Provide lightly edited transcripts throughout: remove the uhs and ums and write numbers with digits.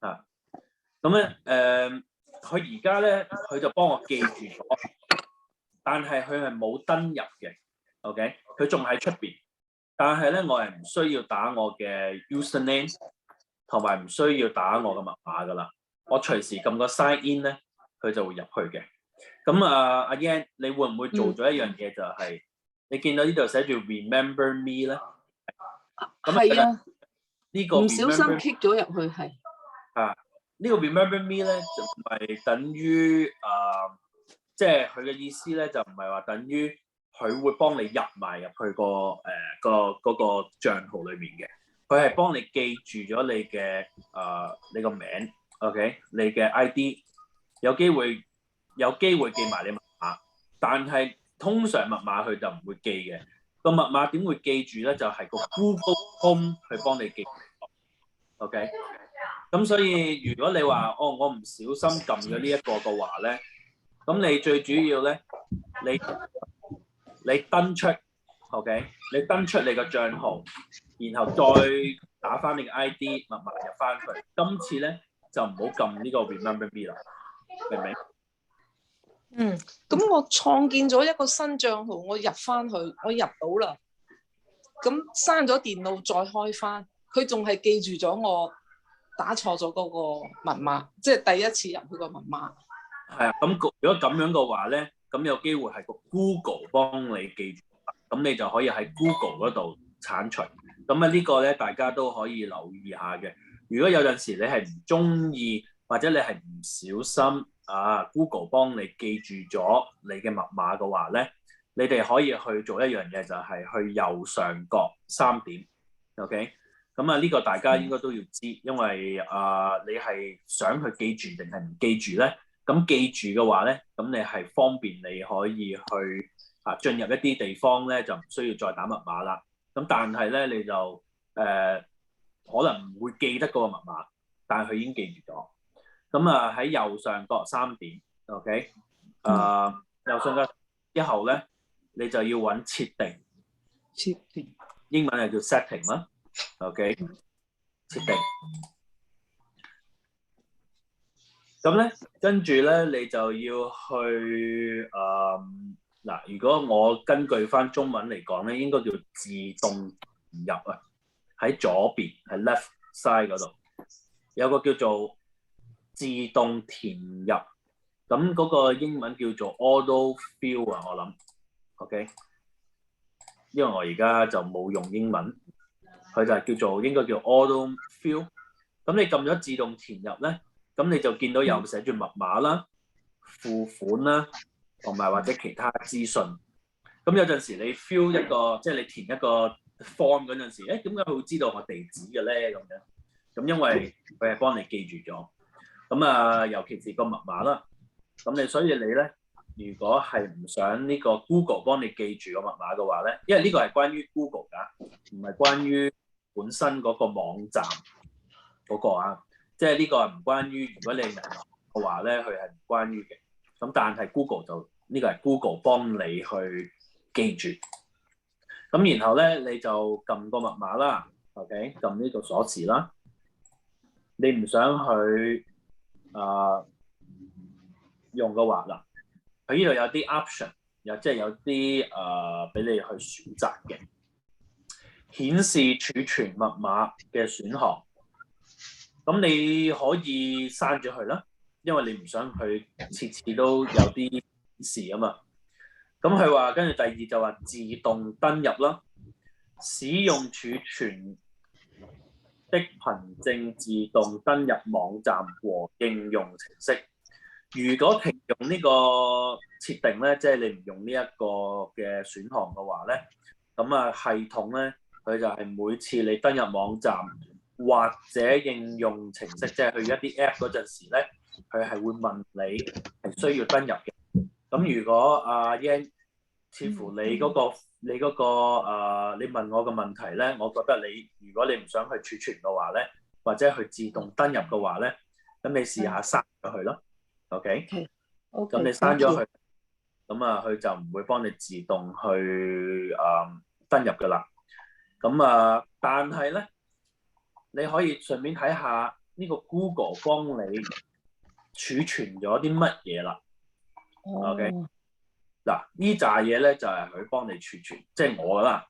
啊，咁咧佢而家咧佢就幫我記住咗，但係佢係冇登入嘅 ，OK， 佢仲喺出邊，但係咧我係唔需要打我嘅 username， 同埋唔需要打我嘅密碼噶啦，我隨時撳個 sign in 咧，佢就會入去嘅。咁阿 Yan， 你會唔會做咗一樣嘢就係、你見到呢度寫住 Remember Me 咧？係啊，呢個唔小心 click 咗入去係。呢個 Remember Me 咧就唔係等於即係佢嘅意思咧就唔係話等於佢會幫你入埋入去嗰個帳號裏面嘅，佢係幫你記住咗你嘅你個名 ，OK， 你嘅 ID， 有機會記埋你密碼，但係通常密碼佢就唔會記嘅。個密碼點會記住咧？就係個 Google Home 去幫你記住 ，OK。咁所以如果你話我唔小心撳咗呢一個嘅話咧，咁你最主要咧，你登出 ，OK， 你登出你個帳號，然後再打翻你嘅 ID 密碼入翻去。今次咧就唔好撳呢個 Remember Me 啦，明唔明？咁我創建咗一個新帳號，我入翻去，我入到啦。咁刪咗電腦再開翻，佢仲係記住咗我打錯咗嗰個密碼，即係第一次入去個密碼。係啊，咁如果咁樣嘅話咧，咁有機會係個 Google 幫你記住，咁你就可以喺 Google 嗰度剷除。咁呢個咧，大家都可以留意下嘅。如果有陣時你係唔中意，或者你係唔小心Google 幫你記住咗你嘅密碼嘅話咧，你哋可以去做一樣嘢，就係去右上角3點 ，OK。咁呢個大家應該都要知，因為你係想去記住定係唔記住咧？咁記住嘅話咧，咁你係方便你可以去進入一啲地方咧，就唔需要再打密碼啦。咁但係咧，你就可能唔會記得嗰個密碼，但係佢已經記住咗。咁喺右上角3點 ，OK， 右上角之後咧，你就要揾設定，英文係叫 setting 啦 ，OK， 設定。咁咧，跟住咧，你就要去如果我根據翻中文嚟講咧，應該叫自動入啊，喺左邊係 left side 嗰度有個叫做自動填入，咁嗰個英文叫做 auto fill 啊，我諗 ，OK， 因為我而家就冇用英文，佢就係叫做應該叫 auto fill。咁你撳咗自動填入咧，咁你就見到有寫住密碼啦、付款啦，同埋或者其他資訊。咁有陣時你 fill 一個，即係你填一個 form 嗰陣時，點解佢會知道我地址嘅咧？咁樣，咁因為佢係幫你記住咗。咁尤其是個密碼啦。咁所以你咧，如果係唔想呢個 Google 幫你記住個密碼嘅話咧，因為呢個係關於 Google 㗎，唔係關於本身嗰個網站嗰個啊。即係呢個係唔關於，如果你係銀行嘅話咧，佢係唔關於嘅。咁但係 Google 就呢個係 Google 幫你去記住。咁然後咧，你就撳個密碼啦 ，OK， 撳呢個鎖匙啦。你唔想去用嘅話啦，佢呢度有啲 option， 即係有啲俾你去選擇嘅，顯示儲存密碼嘅選項。咁你可以刪咗佢啦，因為你唔想佢次次都有啲事啊嘛。咁佢話跟住第二就話自動登入啦，使用儲存的憑證自動登入網站和應用程式。如果停用呢個設定咧，即係你唔用呢一個嘅選項嘅話咧，咁系統咧佢就係每次你登入網站或者應用程式，即係去一啲 app 嗰陣時咧，佢係會問你係需要登入嘅。咁如果Yan，似乎你嗰個你問我嘅問題咧，我覺得如果你唔想去儲存嘅話咧，或者去自動登入嘅話咧，咁你試下刪咗佢咯。OK， 咁你刪咗佢，咁佢就唔會幫你自動去登入噶啦。咁但係咧，你可以順便睇下呢個 Google 幫你儲存咗啲乜嘢啦。OK，嗱呢扎嘢咧就係佢幫你儲存，即係我啦，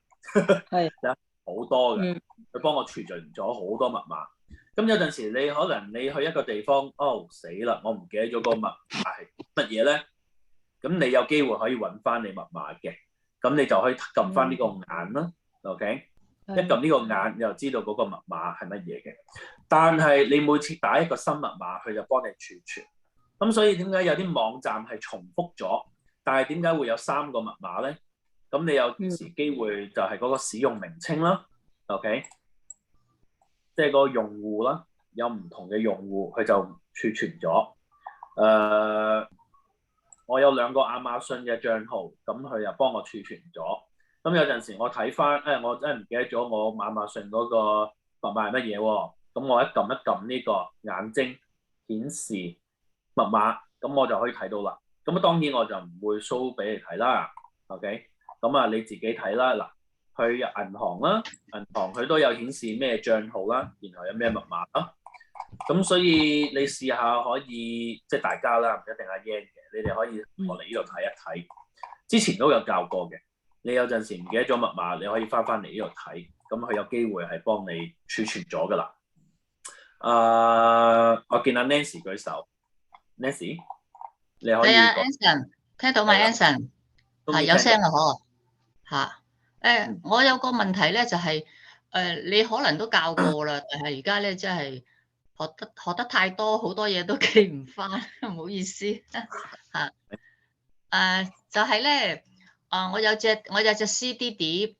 係好多嘅，佢幫我儲存咗好多密碼。咁有陣時你可能你去一個地方，死啦，我唔記得咗個密碼係乜嘢咧，咁你有機會可以揾翻你密碼嘅，咁你就可以撳翻呢個眼啦。OK，一撳呢個眼，你就知道嗰個密碼係乜嘢嘅。但係你每次打一個新密碼，佢就幫你儲存。咁所以點解有啲網站係重複咗，但係點解會有3個密碼咧？咁你有時機會就係嗰個使用名稱啦。OK，即係個用戶啦，有唔同嘅用戶，佢就儲存咗。我有2個亞馬遜嘅帳號，咁佢又幫我儲存咗。咁有陣時我睇翻，我真係唔記得咗我亞馬遜嗰個密碼係乜嘢喎？咁我一撳呢個眼睛顯示密碼，咁我就可以睇到啦。咁當然我就唔會 show 俾你睇啦。OK，咁你自己睇啦。嗱，去銀行啦，銀行佢都有顯示咩帳號啦，然後有咩密碼啦。咁所以你試下可以，即係大家啦，唔一定阿 Yan 嘅，你哋可以落嚟呢度睇一睇。之前都有教過嘅，你有陣時唔記得咗密碼，你可以翻嚟呢度睇，咁佢有機會係幫你儲存咗噶啦。我見阿 Nancy 舉手 ，Nancy 你可以係啊 ，Anson 聽到咪 Anson 係有聲啊，嗬嚇。我有個問題咧，就係你可能都教過啦，但係而家咧真係學得太多，好多嘢都記唔翻，唔好意思嚇。就係咧，我有隻 CD 碟，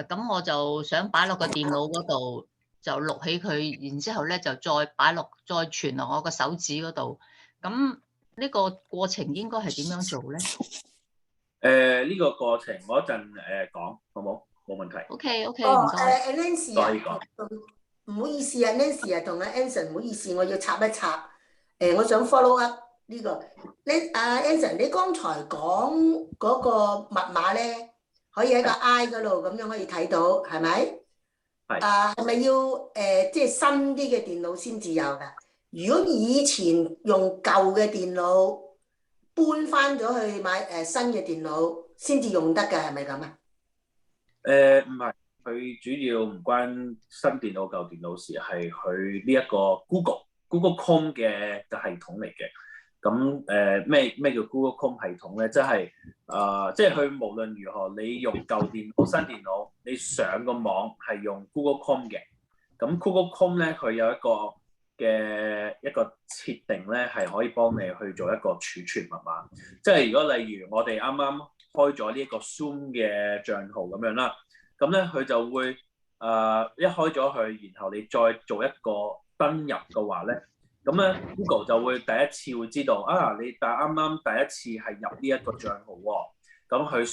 咁我就想擺落個電腦嗰度，就錄起佢，然之後咧就再傳落我個手指嗰度。咁呢個過程應該係點樣做咧？呢個過程我一陣講，好冇？冇問題。OK，唔該。Nancy 啊，唔好意思啊 ，Nancy 啊，同阿 Anson 唔好意思，我要插一插。我想 follow up 呢個。Anson，你剛才講嗰個密碼咧，可以喺個 I 嗰度咁樣可以睇到，係咪？係。係咪要即係新啲嘅電腦先至有㗎？如果以前用舊嘅電腦搬翻咗去買新嘅電腦先至用得㗎，係咪咁啊？唔係，佢主要唔關新電腦舊電腦事，係佢呢一個 Google Chrome 嘅系統嚟嘅。咁咩叫 Google Chrome 系統咧？即係佢無論如何，你用舊電腦、新電腦，你上個網係用 Google Chrome 嘅。咁 Google Chrome 咧，佢有一個設定咧，係可以幫你去做一個儲存密碼。即係如果例如我哋啱啱開咗呢一個 Zoom 嘅帳號咁樣啦，咁咧佢就會一開咗佢，然後你再做一個登入嘅話咧，咁咧 Google 就會第一次會知道你啱啱第一次係入呢一個帳號喎，咁佢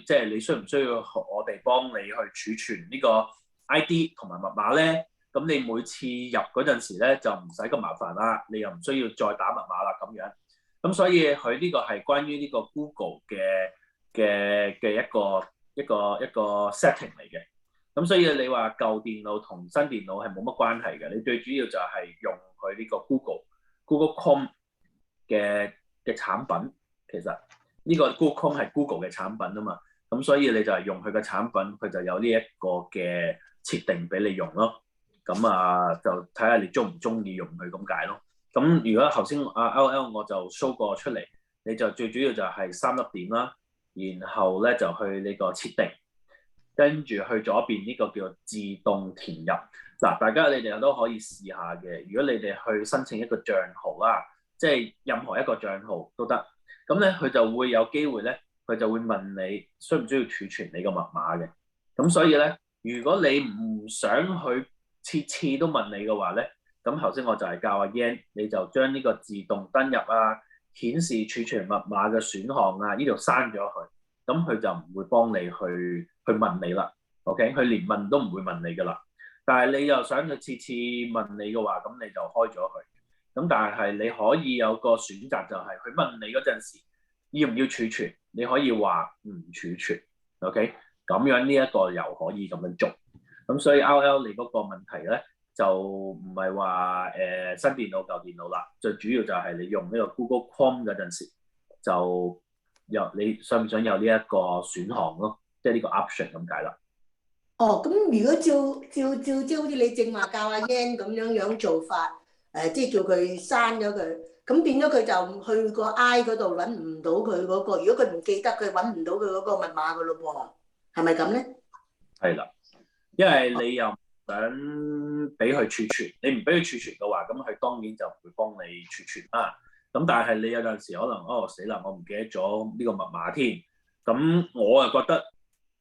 即係你需唔需要我哋幫你去儲存呢個 ID 同埋密碼咧？咁你每次入嗰陣時咧就唔使咁麻煩啦，你又唔需要再打密碼啦咁樣。咁所以佢呢個係關於呢個 Google 嘅一個 setting 嚟嘅。咁所以你話舊電腦同新電腦係冇乜關係嘅，你最主要就係用佢呢個 Google Chrome 嘅產品。其實呢個 Google Chrome 係 Google 嘅產品啊嘛，咁所以你就係用佢嘅產品，佢就有呢一個嘅設定俾你用咯。咁就睇下你中唔中意用佢咁解咯。咁如果頭先LL 我就 show 過出嚟，你就最主要就係3粒點啦，然後咧就去呢個設定，跟住去左邊呢個叫做自動填入。嗱，大家你哋都可以試下嘅。如果你哋去申請一個帳號啦，即係任何一個帳號都得，咁咧佢就會有機會咧，佢就會問你需唔需要儲存你個密碼嘅。咁所以咧，如果你唔想去次次都問你嘅話咧，咁頭先我就係教阿 Yan，你就將呢個自動登入顯示儲存密碼嘅選項呢度刪咗佢，咁佢就唔會幫你去問你啦。OK， 佢連問都唔會問你噶啦。但係你又想佢次次問你嘅話，咁你就開咗佢。咁但係你可以有個選擇，就係佢問你嗰陣時要唔要儲存，你可以話唔儲存。OK， 咁樣呢一個又可以咁樣做。咁所以 RL 你嗰個問題咧就唔係話新電腦舊電腦啦，最主要就係你用呢個 Google Chrome 嗰陣時，就你想唔想有呢一個選項咯，即係呢個 option 咁解啦。哦，咁如果照即係好似你正話教阿 Yan 咁樣做法，即係叫佢刪咗佢，咁變咗佢就去個 I 嗰度揾唔到佢嗰個，如果佢唔記得，佢揾唔到佢嗰個密碼噶咯噃，係咪咁咧？係啦，因為你又唔想俾佢儲存，你唔俾佢儲存嘅話，咁佢當然就唔會幫你儲存啦。咁但係你有陣時可能死啦，我唔記得咗呢個密碼添，咁我又覺得。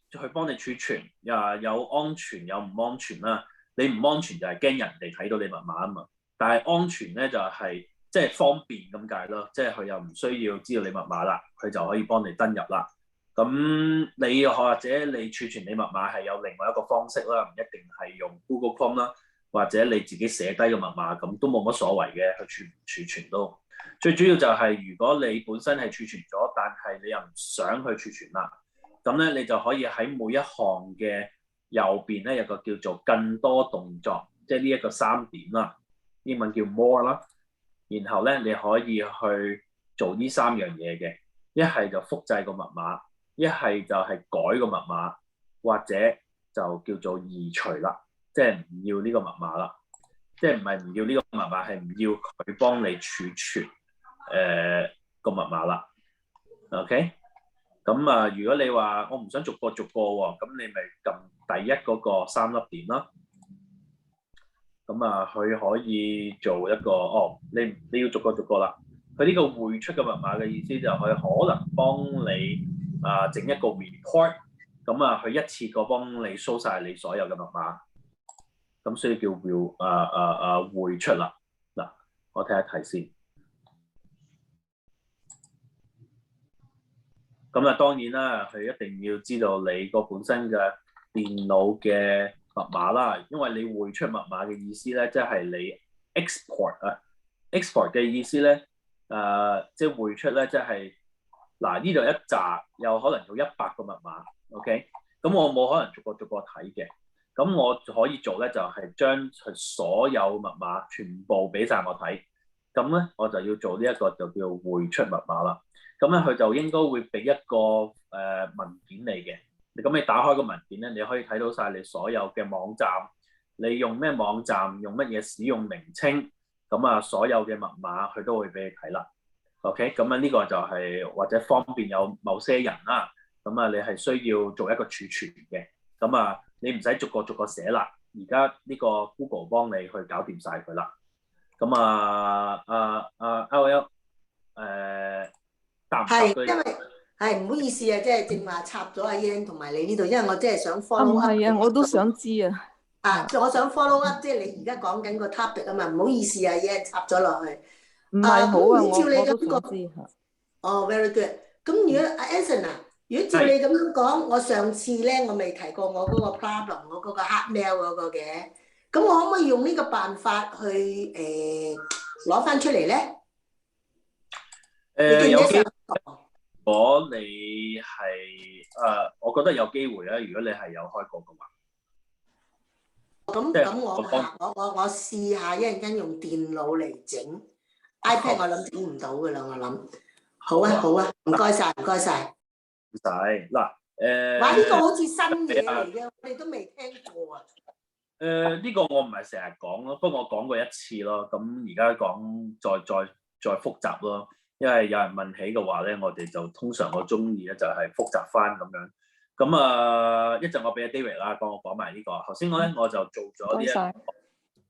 去幫你儲存，有安全有唔安全啦。你唔安全就係驚人哋睇到你密碼啊嘛。但係安全咧就係即係方便咁解咯，即係佢又唔需要知道你密碼啦，佢就可以幫你登入啦。咁你或者你儲存你密碼係有另外一個方式啦，唔一定係用 Google Chrome 啦，或者你自己寫低個密碼，咁都冇乜所謂嘅，去儲存都。最主要就係如果你本身係儲存咗，但係你又唔想去儲存啦。咁咧，你就可以喺每一行嘅右邊咧有個叫做更多動作，即係呢一個3點啦，英文叫 more 啦。然後咧，你可以去做呢3樣嘢嘅，一係就複製個密碼，一係就係改個密碼，或者就叫做移除啦，即係唔要呢個密碼啦。即係唔係唔要呢個密碼，係唔要佢幫你儲存個密碼啦。OK？咁啊，如果你話我唔想逐個喎，咁你咪撳第一嗰個3粒點啦。咁啊，佢可以做一個你要逐個啦。佢呢個匯出嘅密碼嘅意思就係佢可能幫你整一個 report，咁啊，佢一次過幫你 show 晒你所有嘅密碼。咁所以叫匯出啦。嗱，我睇一睇先。咁啊，當然啦，佢一定要知道你個本身嘅電腦嘅密碼啦，因為你匯出密碼嘅意思咧，即係你 export 啊 ，export 嘅意思咧，即係匯出咧，即係嗱呢度一紮，有可能有100個密碼 ，OK？ 咁我冇可能逐個睇嘅，咁我可以做咧就係將佢所有密碼全部俾晒我睇，咁咧我就要做呢一個就叫匯出密碼啦。咁咧，佢就應該會俾一個文件嚟嘅。咁你打開個文件咧，你可以睇到晒你所有嘅網站，你用咩網站，用乜嘢使用名稱，咁啊，所有嘅密碼佢都會俾你睇啦。OK，咁啊，呢個就係或者方便有某些人啦。咁啊，你係需要做一個儲存嘅。咁啊，你唔使逐個寫啦。而家呢個 Google 幫你去搞掂晒佢啦。咁LL 係，因為係唔好意思啊，即係正話插咗阿 Yan 同埋你呢度，因為我真係想 follow up。唔係啊，我都想知啊。我想 follow up，即係你而家講緊個 topic 啊嘛，唔好意思啊 Yan 插咗落去。唔係好啊，我都想知嚇。very good。咁如果阿 Anson 啊，如果照你咁樣講，我上次咧我未提過我嗰個 problem，我嗰個 Hotmail 嗰個嘅，咁我可唔可以用呢個辦法去攞翻出嚟咧？有機會。如果你係我覺得有機會啊。如果你係有開過嘅話，咁我試下一陣間用電腦嚟整 iPad， 我諗整唔到噶啦，我諗。好啊，唔該晒。唔使嗱哇！呢個好似新嘢嚟嘅，我哋都未聽過啊。呢個我唔係成日講咯，不過我講過一次咯。咁而家講再複雜咯。因為有人問起嘅話咧，我哋就通常我中意咧就係複雜翻咁樣。咁一陣我俾阿 David 啦，幫我講埋呢個。頭先我就做咗呢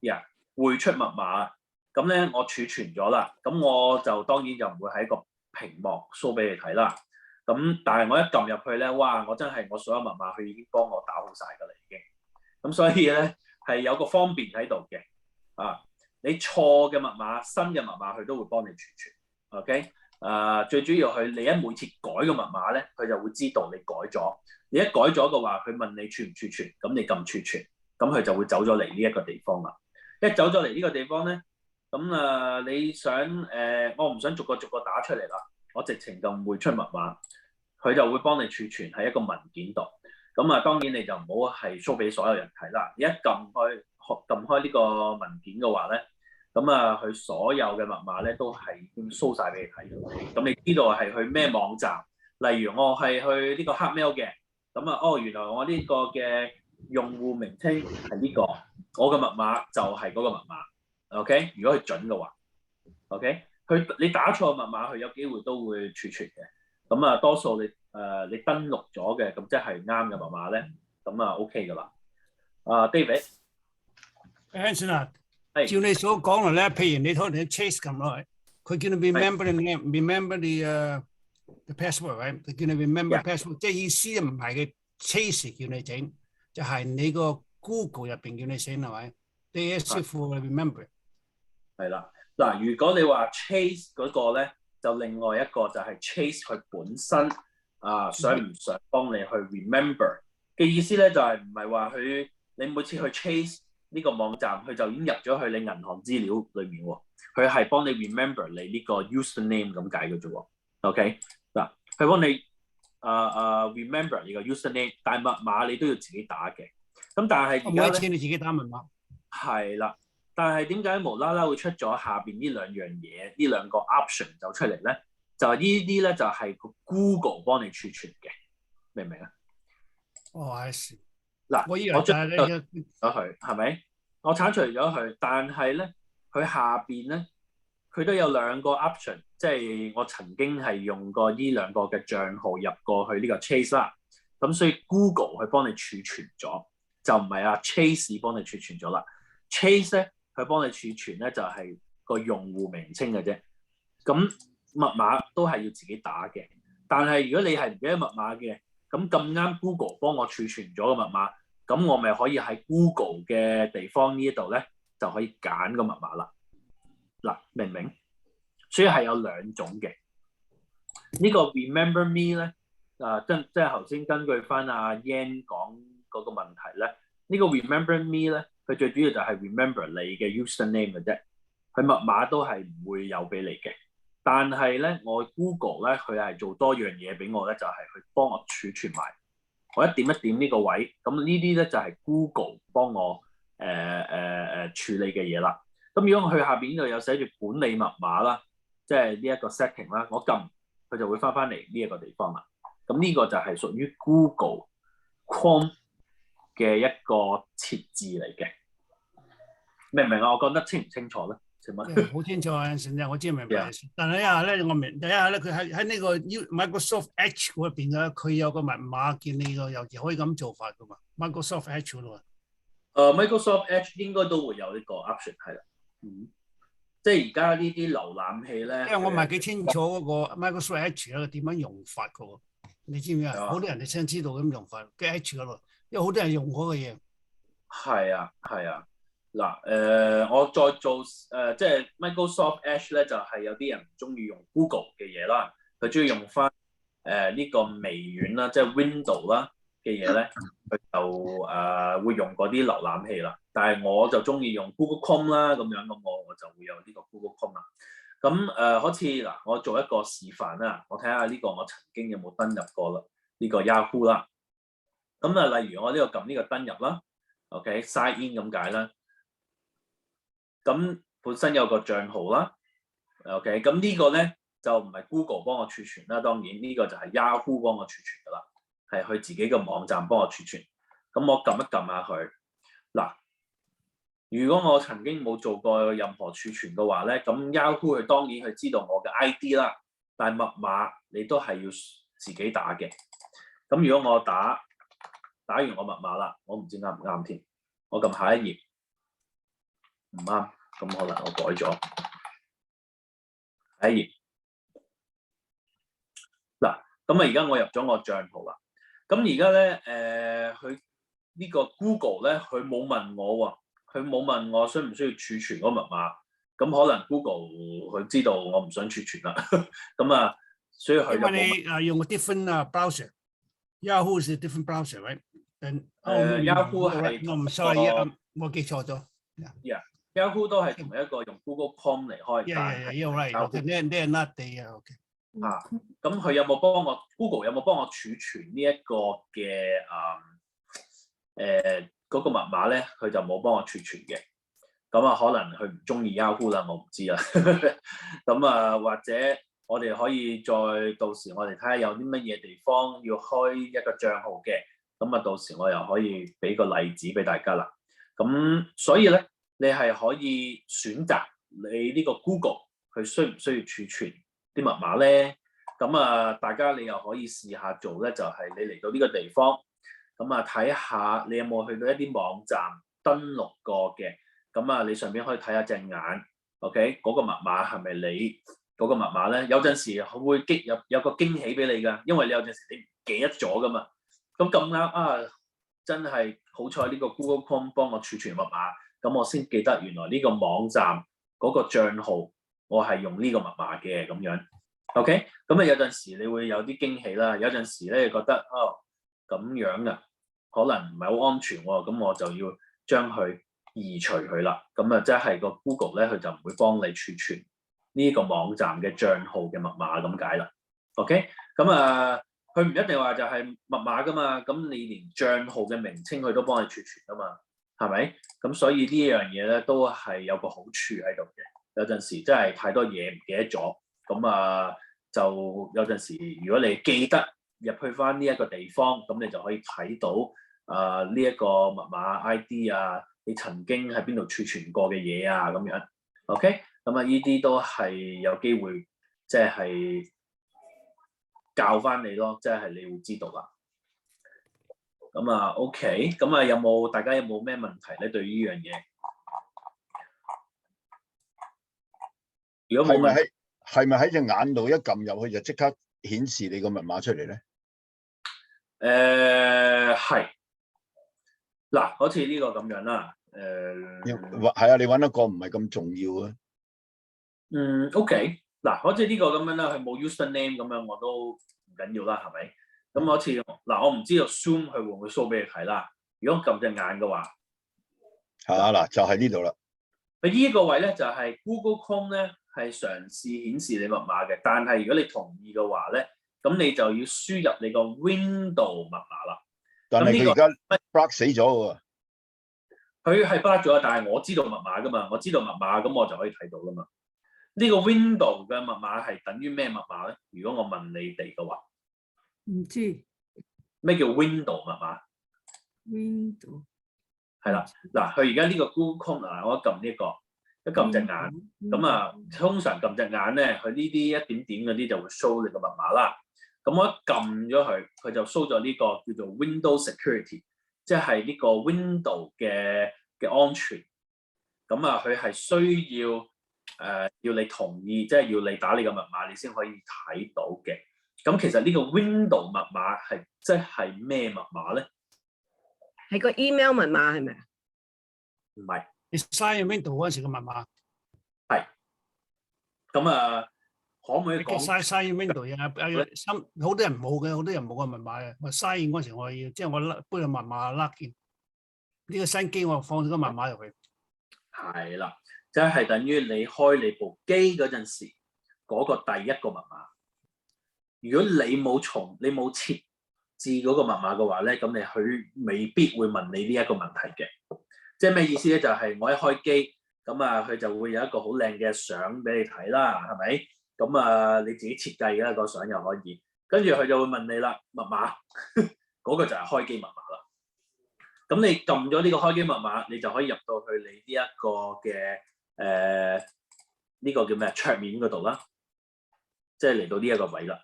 一個匯出密碼。咁咧我儲存咗啦，咁我就當然就唔會喺個屏幕 show 俾你睇啦。咁但係我一撳入去咧，哇！我真係我所有密碼佢已經幫我打好晒㗎啦，已經。咁所以咧係有個方便喺度嘅。你錯嘅密碼、新嘅密碼佢都會幫你儲存。OK， 最主要佢你每次改個密碼咧，佢就會知道你改咗。你一改咗嘅話，佢問你儲唔儲存，咁你撳儲存，咁佢就會走咗嚟呢一個地方啦。一走咗嚟呢個地方咧，咁你想我唔想逐個打出嚟啦，我直情就匯出密碼，佢就會幫你儲存喺一個文件度。咁啊，當然你就唔好係 show 俾所有人睇啦。你一撳開呢個文件嘅話咧，咁啊，佢所有嘅密碼咧都係已經 show 晒俾你睇嘅。咁你知道係去咩網站？例如我係去呢個 Hotmail 嘅，咁啊，原來我呢個嘅用戶名稱係呢個，我嘅密碼就係嗰個密碼。OK， 如果佢準嘅話 ，OK， 你打錯密碼，佢有機會都會儲存嘅。咁啊，多數你登錄咗嘅，咁即係啱嘅密碼咧，咁啊 OK 噶啦。David，Anson 啊，照你所講咧，譬如你可能 Chase 撳落去，佢叫你 remember the name，remember the password，right？ 佢叫你 remember password， 即係意思唔係佢 Chase 叫你整，就係你個 Google 入邊叫你整係咪 ？They ask you for remember。係啦，嗱，如果你話 Chase 嗰個咧，就另外一個就係 Chase 佢本身想唔想幫你去 remember 嘅意思咧，就係唔係話你每次去 Chase 呢個網站，佢就已經入咗去你銀行資料裏面喎，佢係幫你 remember 你呢個 username 咁解嘅啫喎。OK， 嗱，佢幫你remember 你個 username， 但係密碼你都要自己打嘅。咁但係而家咧，你自己打密碼係啦。但係點解無啦啦會出咗下邊呢兩樣嘢，呢兩個 option 就出嚟咧？就係呢啲咧，就係個 Google 幫你儲存嘅，明唔明啊？I see。嗱，我以為就係咗佢，係咪？我剷除咗佢，但係咧，佢下邊咧，佢都有兩個 option， 即係我曾經係用過呢兩個嘅帳號入過去呢個 Chase 啦。咁所以 Google 去幫你儲存咗，就唔係Chase 幫你儲存咗啦。Chase 咧，佢幫你儲存咧就係個用戶名稱嘅啫，咁密碼都係要自己打嘅。但係如果你係唔記得密碼嘅，咁啱 Google 幫我儲存咗個密碼，咁我咪可以喺 Google 嘅地方呢一度咧就可以揀個密碼啦。嗱，明唔明？所以係有兩種嘅。呢個 Remember Me 咧，即係頭先根據翻阿 Yan 講嗰個問題咧，呢個 Remember Me 咧。佢最主要就係 remember 你嘅 username 嘅啫，佢密碼都係唔會有俾你嘅。但係咧，我 Google 咧，佢係做多樣嘢俾我咧，就係去幫我儲存埋。我一點一點呢個位，咁呢啲咧就係 Google 幫我處理嘅嘢啦。咁如果我去下邊呢度有寫住管理密碼啦，即係呢一個 setting 啦，我撳佢就會翻嚟呢一個地方啦。咁呢個就係屬於 Google Chrome 嘅一個設置嚟嘅，明唔明啊？我講得清唔清楚咧？請問？好清楚啊，我知明白。但係一下咧，我明。第一下咧，佢喺呢個 Microsoft Edge 嗰邊咧，佢有個密碼，見你個有時可以咁做法噶嘛 ？Microsoft Edge 咯。Microsoft Edge 應該都會有呢個 option 係啦。即係而家呢啲瀏覽器咧，因為我唔係幾清楚嗰個 Microsoft Edge 咧點樣用法噶喎？你知唔知啊？好多人哋先知道咁用法，嘅 Edge 嗰度。因為好多人用嗰個嘢，係啊。嗱，我再做即係 Microsoft Edge 咧，就係有啲人唔中意用 Google 嘅嘢啦，佢中意用翻呢個微軟啦，即係 Windows 啦嘅嘢咧，佢就會用嗰啲瀏覽器啦。但係我就中意用 Google Chrome 啦，咁樣咁我就會有呢個 Google Chrome 啦。咁好似嗱，我做一個示範啦，我睇下呢個我曾經有冇登入過啦，呢個 Yahoo 啦。咁例如我呢個撳呢個登入啦 ，OK，sign in 咁解啦。咁本身有個帳號啦 ，OK， 咁呢個咧就唔係 Google 幫我儲存啦，當然呢個就係 Yahoo 幫我儲存噶啦，係佢自己嘅網站幫我儲存。咁我撳一撳下佢，嗱，如果我曾經冇做過任何儲存嘅話咧，咁 Yahoo 佢當然佢知道我嘅 ID 啦，但係密碼你都係要自己打嘅。咁如果我打完我密碼啦，我唔知啱唔啱添。我撳下一頁，唔啱，咁可能我改咗。下一頁，嗱，咁而家我入咗我帳號啦。咁而家咧，佢呢個 Google 咧，佢冇問我喎，佢冇問我需唔需要儲存嗰個密碼。咁可能 Google 佢知道我唔想儲存啦。咁所以佢就冇問。因為你用個 different browser。Yahoo 係 different browser， right？ Yahoo 係我唔 sorry，我記錯咗。Yahoo 都係同一個用 Google Chrome 嚟開。You're right. Okay, they're not the okay. 咁佢有冇幫我 Google 有冇幫我儲存呢一個嘅嗰個密碼咧？佢就冇幫我儲存嘅。咁啊，可能佢唔中意 Yahoo 啦，我唔知啦。咁啊，或者我哋可以再到時我哋睇下有啲乜嘢地方要開一個帳號嘅。咁啊，到時我又可以俾個例子俾大家啦。咁所以咧，你係可以選擇你呢個 Google 佢需唔需要儲存啲密碼咧？咁啊，大家你又可以試下做咧，就係你嚟到呢個地方，咁啊睇下你有冇去到一啲網站登錄過嘅。咁啊，你上邊可以睇下隻眼 ，OK？ 嗰個密碼係咪你嗰個密碼咧？有陣時會有個驚喜俾你㗎，因為你有陣時你唔記得咗㗎嘛。咁啱啊，真係好彩呢個 Google Chrome 幫我儲存密碼，咁我先記得原來呢個網站嗰個帳號我係用呢個密碼嘅咁樣。OK？咁啊有陣時你會有啲驚喜啦，有陣時咧覺得咁樣啊，可能唔係好安全喎，咁我就要將佢移除佢啦，咁啊即係個 Google 咧，佢就唔會幫你儲存呢個網站嘅帳號嘅密碼咁解啦。OK， 咁啊，佢唔一定話就係密碼噶嘛，咁你連帳號嘅名稱佢都幫你儲存噶嘛，係咪？咁所以呢樣嘢咧都係有個好處喺度嘅。有陣時真係太多嘢唔記得咗，咁啊就有陣時如果你記得入去翻呢一個地方，咁你就可以睇到呢一個密碼 ID 啊。你曾經喺邊度儲存過嘅嘢啊，咁樣 ，OK， 咁啊，呢啲都係有機會，即係教翻你咯，即係你會知道啦。咁啊 ，OK， 咁啊，大家有冇咩問題咧？對於呢樣嘢，如果冇問題，係咪喺隻眼度一撳入去就即刻顯示你個密碼出嚟咧？係。嗱，好似呢個咁樣啦，係啊，你揾一個唔係咁重要啊。OK，嗱，好似呢個咁樣啦，佢冇 user name 咁樣，我都唔緊要啦，係咪？咁好似嗱，我唔知道 Zoom 佢會唔會 show 俾你睇啦。如果撳隻眼嘅話，嗱，就係呢度啦。佢呢個位咧就係 Google Chrome 咧係嘗試顯示你密碼嘅，但係如果你同意嘅話咧，咁你就要輸入你個 Window 密碼啦。但係佢而家 block 死咗喎。佢係 block 咗，但係我知道密碼噶嘛，我知道密碼咁我就可以睇到噶嘛。呢個 Window 嘅密碼係等於咩密碼咧？如果我問你哋嘅話，唔知咩叫 Window 密碼 ？Window 係啦，嗱，佢而家呢個 Google Chrome 啊，我一撳呢個，一撳隻眼，咁啊，通常撳隻眼咧，佢呢啲一點點嗰啲就會 show 你個密碼啦。咁我一撳咗佢，佢就 show 咗呢個叫做 Window Security， 即係呢個 Window 嘅安全。咁啊，佢係需要要你同意，即係要你打你個密碼，你先可以睇到嘅。咁其實呢個 Window 密碼係即係咩密碼咧？係個 email 密碼係咪啊？唔係，你嘥 Window 嗰陣時嘅密碼係。咁啊，可唔可以講嘥 Window 啊？好多人冇嘅，好多人冇個密碼嘅。我嘥嗰陣時我要，即係我搬個密碼甩件。呢個新機我放咗個密碼入去。係啦，即係等於你開你部機嗰陣時嗰個第一個密碼。如果你冇設置嗰個密碼嘅話咧，咁佢未必會問你呢一個問題嘅。即係咩意思咧？就係我一開機，咁啊佢就會有一個好靚嘅相俾你睇啦，係咪？咁啊你自己設計嘅個相又可以，跟住佢就會問你啦，密碼嗰個就係開機密碼啦。咁你撳咗呢個開機密碼，你就可以入到去你呢一個嘅呢個叫咩桌面嗰度啦，即係嚟到呢一個位啦。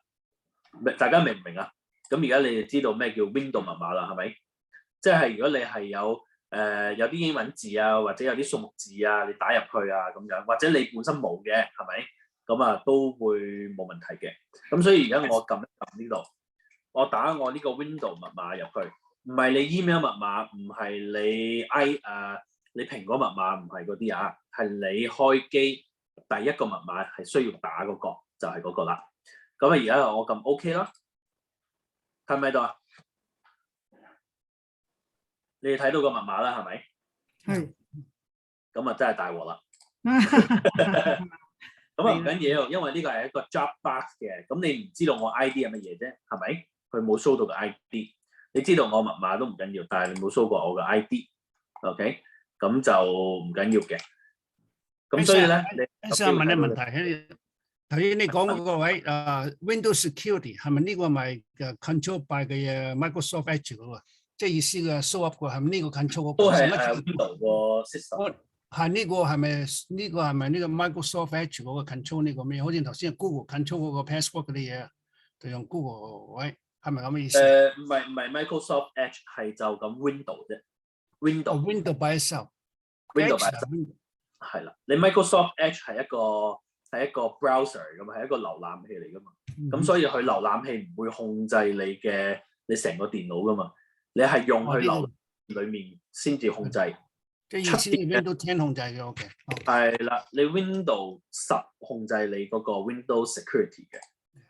大家明唔明啊？咁而家你就知道咩叫 Window 密碼啦，係咪？即係如果你係有啲英文字啊，或者有啲數目字啊，你打入去啊咁樣，或者你本身冇嘅，係咪？咁啊都會冇問題嘅。咁所以而家我撳一撳呢度，我打我呢個 Window 密碼入去，唔係你 email 密碼，唔係你蘋果密碼，唔係嗰啲啊，係你開機第一個密碼係需要打嗰個，就係嗰個啦。咁啊而家我撳 OK 啦，睇唔睇到啊？你哋睇到個密碼啦，係咪？係。咁啊真係大鑊啦。咁咁啊唔緊要，因為呢個係一個 Dropbox 嘅，咁你唔知道我 ID 係乜嘢啫，係咪？佢冇 show 到個 ID， 你知道我密碼都唔緊要，但係你冇 show 過我嘅 ID，OK？咁就唔緊要嘅。咁所以咧，我想問你問題，頭先你講嗰個位Windows Security 係咪呢個咪 control by 嘅 Microsoft Edge 嗰個？即係意思嘅 show up 嘅係咪呢個 control 嗰個？都係 Windows 個 system。係呢個係咪呢個 Microsoft Edge 嗰個 control 呢個咩？好似頭先 Google control 嗰個 password 嗰啲嘢，就用 Google 位，係咪咁嘅意思？唔係 Microsoft Edge 係就咁 Windows 啫 ，Windows by itself。Windows by itself 係啦，你 Microsoft Edge 係一個 browser 嚟噶嘛，係一個瀏覽器嚟噶嘛，咁所以佢瀏覽器唔會控制你成個電腦噶嘛，你係用去瀏覽裡面先至控制。即係意思係 Windows 10控制嘅 ，OK。係啦，你 Windows 10控制你嗰個 Windows Security 嘅，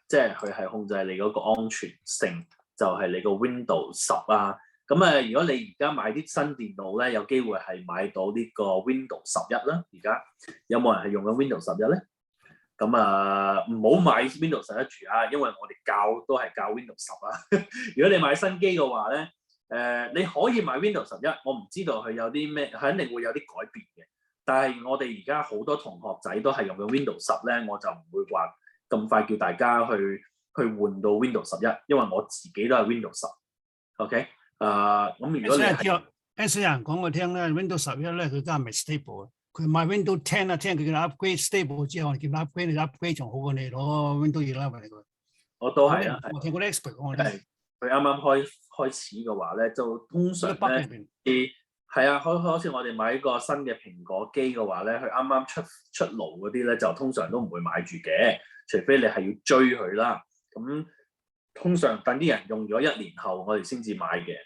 即係佢係控制你嗰個安全性，就係你個 Windows 10啊。咁如果你而家買啲新電腦咧，有機會係買到呢個 Windows 11啦。而家有冇人係用緊 Windows 11咧？咁唔好買 Windows 11住啊，因為我哋都係教 Windows 10啊。如果你買新機嘅話咧，你可以買 Windows 11，我唔知道佢有啲咩，肯定會有啲改變嘅。但係我哋而家好多同學仔都係用緊 Windows 10咧，我就唔會話咁快叫大家去換到 Windows 11，因為我自己都係 Windows 10。OK。咁如果你有人講我聽咧 ，Windows 11咧佢而家唔係 stable 啊，佢買 Windows 10啊，聽佢叫 upgrade stable 之後，我叫 upgrade 仲好過你攞 Windows 11嚟㗎。我都係啊，我聽過 expert 講我聽。佢啱啱開始嘅話咧，就通常咧係啊，好似我哋買一個新嘅蘋果機嘅話咧，佢啱啱出爐嗰啲咧，就通常都唔會買住嘅，除非你係要追佢啦。咁通常等啲人用咗1年後，我哋先至買嘅。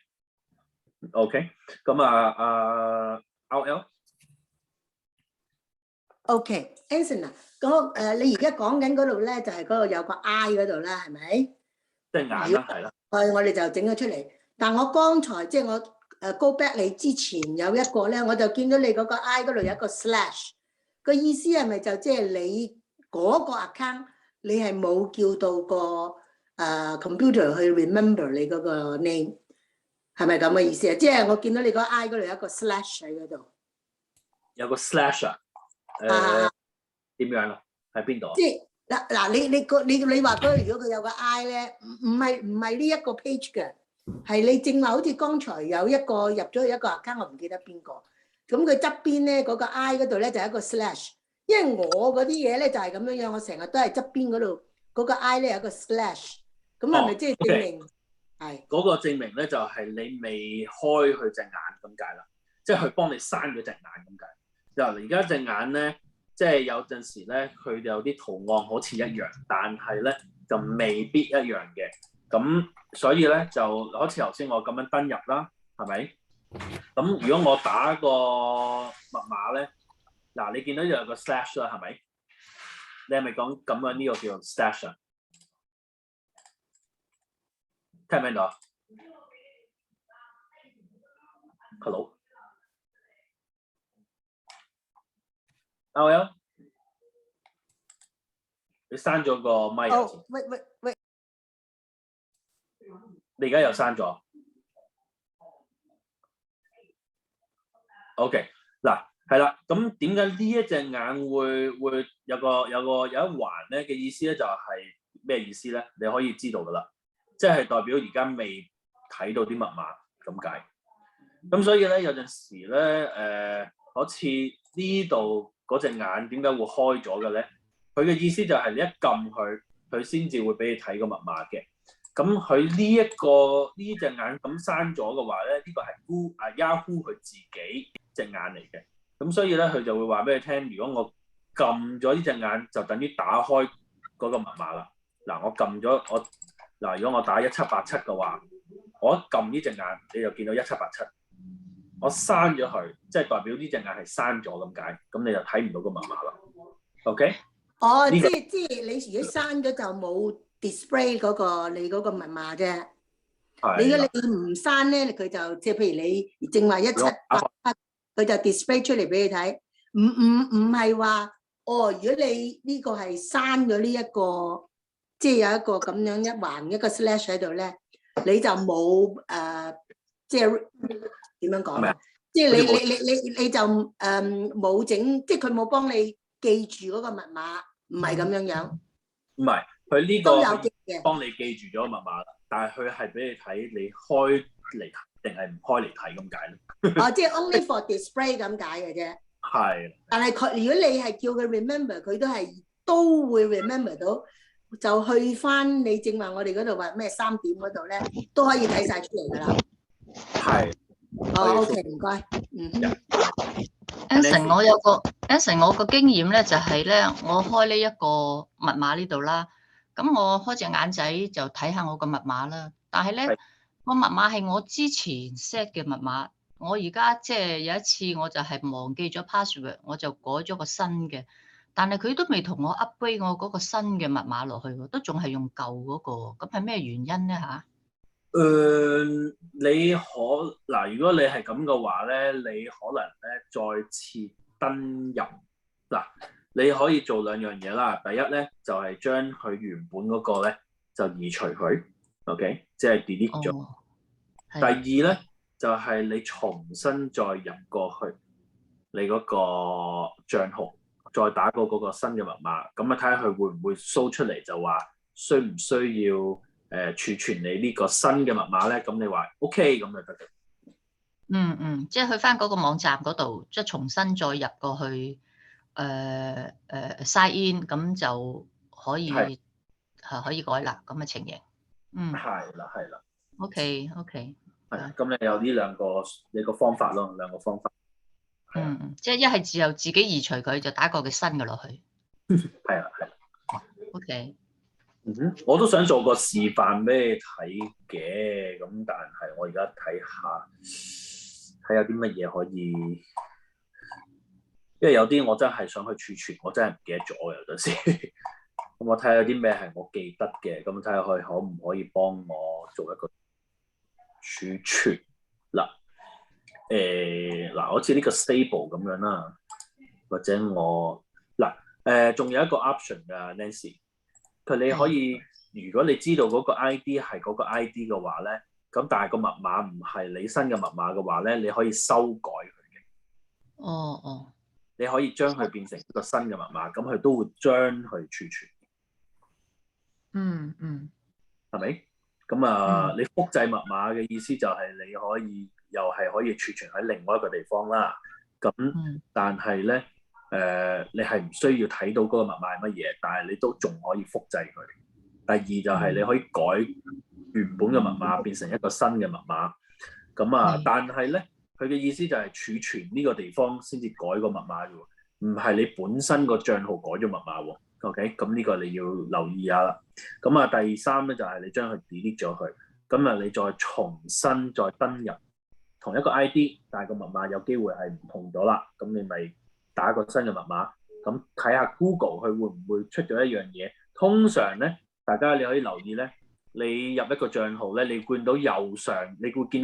OK， 咁OK，Anson 啊，你而家講緊嗰度咧，就係嗰度有個 I 嗰度啦，係咪？即係眼啦，係啦。我哋就整咗出嚟。但我剛才即係我go back 你之前有一個咧，我就見到你嗰個 I 嗰度有一個 slash， 個意思係咪就即係你嗰個 account 你係冇叫到個computer 去 remember 你嗰個 name？係咪咁嘅意思啊？即係我見到你個 I 嗰度有一個 slash 喺嗰度，有個 slash 啊？點樣啊？喺邊度啊？即係嗱，你話嗰如果佢有個 I 咧，唔係呢一個 page 嘅，係你正話好似剛才有一個入咗去一個 account， 我唔記得邊個，咁佢側邊咧嗰個 I 嗰度咧就係一個 slash， 因為我嗰啲嘢咧就係咁樣樣，我成日都係側邊嗰度嗰個 I 咧有個 slash， 咁係咪即係證明？係嗰個證明咧，就係你未開佢隻眼咁解啦，即係佢幫你閂咗隻眼咁解。就而家隻眼咧，即係有陣時咧，佢有啲圖案好似一樣，但係咧就未必一樣嘅。咁所以咧就好似頭先我咁樣登入啦，係咪？咁如果我打個密碼咧，嗱你見到有個 slash 啦，係咪？你係咪講咁樣呢個叫做 slash 啊？聽唔聽到 ？Hello， L， 你刪咗個咪啊？喂，你而家又刪咗 ？OK， 嗱，係啦，咁點解呢一隻眼會有一環咧嘅意思咧？就係咩意思咧？你可以知道噶啦。即係代表而家未睇到啲密碼咁解，咁所以咧有陣時咧好似呢度嗰隻眼點解會開咗嘅咧？佢嘅意思就係你一撳佢，佢先至會俾你睇個密碼嘅。咁佢呢隻眼咁閂咗嘅話咧，呢個係Yahoo 佢自己隻眼嚟嘅。咁所以咧佢就會話俾你聽，如果我撳咗呢隻眼，就等於打開嗰個密碼啦。嗱，我撳咗嗱，如果我打1787嘅話，我一撳呢隻眼，你就見到1787。我刪咗佢，即係代表呢隻眼係刪咗咁解，咁你就睇唔到個密碼啦。OK？哦，即係你如果刪咗就冇 display 嗰個你嗰個密碼啫。你如果你唔刪咧，佢就即係譬如你正話1787，佢就 display 出嚟俾你睇。唔係話哦，如果你呢個係刪咗呢一個，即係有一個咁樣一橫一個 slash 喺度咧，你就冇即係點樣講啊？即係你就冇整，即係佢冇幫你記住嗰個密碼，唔係咁樣樣。唔係，佢呢都有個記嘅。幫你記住咗個密碼，但係佢係俾你睇你開嚟定係唔開嚟睇咁解咯。哦，即係 only for display 咁解嘅啫。係。但係佢如果你係叫佢 remember，佢都會 remember 到，就去翻你正話我哋嗰度話咩3點嗰度咧，都可以睇晒出嚟㗎啦。係。哦 ，OK， 唔該。Anson， 我個經驗咧就係咧，我開呢一個密碼呢度啦，咁我開隻眼仔就睇下我個密碼啦。但係咧個密碼係我之前 set 嘅密碼，我而家即係有一次我就係忘記咗 password， 我就改咗個新嘅，但係佢都未同我 upgrade 我嗰個新嘅密碼落去喎，都仲係用舊嗰個，咁係咩原因咧嚇？你嗱，如果你係咁嘅話咧，你可能咧再次登入嗱，你可以做2樣嘢啦。第一咧就係將佢原本嗰個咧就移除佢 ，OK， 即係 delete 咗。第二咧就係你重新再入過去你嗰個帳號，再打過嗰個新嘅密碼，咁啊睇下佢會唔會 show 出嚟，就話需唔需要儲存你呢個新嘅密碼咧？咁你話 OK 咁就得嘅。即係去翻嗰個網站嗰度，即係重新再入過去sign in，咁就可以可以改啦，咁嘅情形。係啦。OK。係，咁你有呢你個方法咯，2個方法。即係一係就自己移除佢，就打個嘅新嘅落去。係啦。OK。我都想做個示範俾你睇嘅，咁但係我而家睇下啲乜嘢可以，因為有啲我真係想去儲存，我真係唔記得咗嘅有陣時。咁我睇下有啲咩係我記得嘅，咁睇下佢可唔可以幫我做一個儲存嗱。好似呢個 stable 咁樣啦，或者我仲有一個 option 㗎 Nancy。你可以，如果你知道嗰個 ID 係嗰個 ID 嘅話咧，咁但係個密碼唔係你新嘅密碼嘅話咧，你可以修改佢嘅。你可以將佢變成一個新嘅密碼，咁佢都會將佢儲存。係咪？咁你複製密碼嘅意思就係你又係可以儲存喺另外一個地方啦。咁但係咧。你係唔需要睇到嗰個密碼係乜嘢，但係你都仲可以複製佢。第二就係你可以改原本嘅密碼變成一個新嘅密碼。但係咧，佢嘅意思就係儲存呢個地方先至改個密碼嘅喎，唔係你本身個帳號改咗密碼喎。OK， 咁呢個你要留意下啦。第3咧就係你將佢 delete 咗佢，咁你再重新再登入同一個 ID， 但係個密碼有機會係唔同咗啦，咁你咪打個新嘅密碼，咁睇下 Google 佢會唔會出咗一樣嘢。通常咧，大家你可以留意咧，你入一個帳號咧，你會見到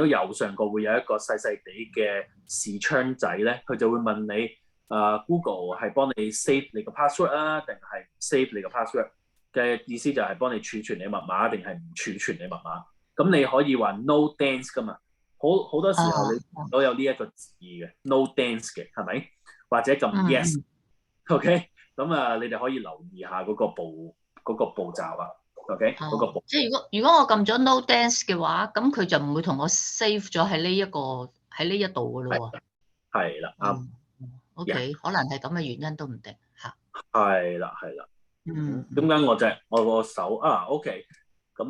右上角會有一個細細地嘅視窗仔咧，佢就會問你Google 係幫你 save 你個 password 啊，定係 save 你個 password 嘅意思就係幫你儲存你密碼，定係唔儲存你密碼。咁你可以話 no thanks 噶嘛，好多時候你都有呢一個字嘅 no thanks 嘅，係咪？或者撳 yes，OK， 咁你哋可以留意下嗰個步驟啊 ，OK， 嗰個步。即係如果我撳咗 no dance 嘅話，咁佢就唔會同我 save 咗喺呢一度噶咯喎。係啦，啱。OK， 可能係咁嘅原因都唔定嚇。係啦。點解我個手OK，咁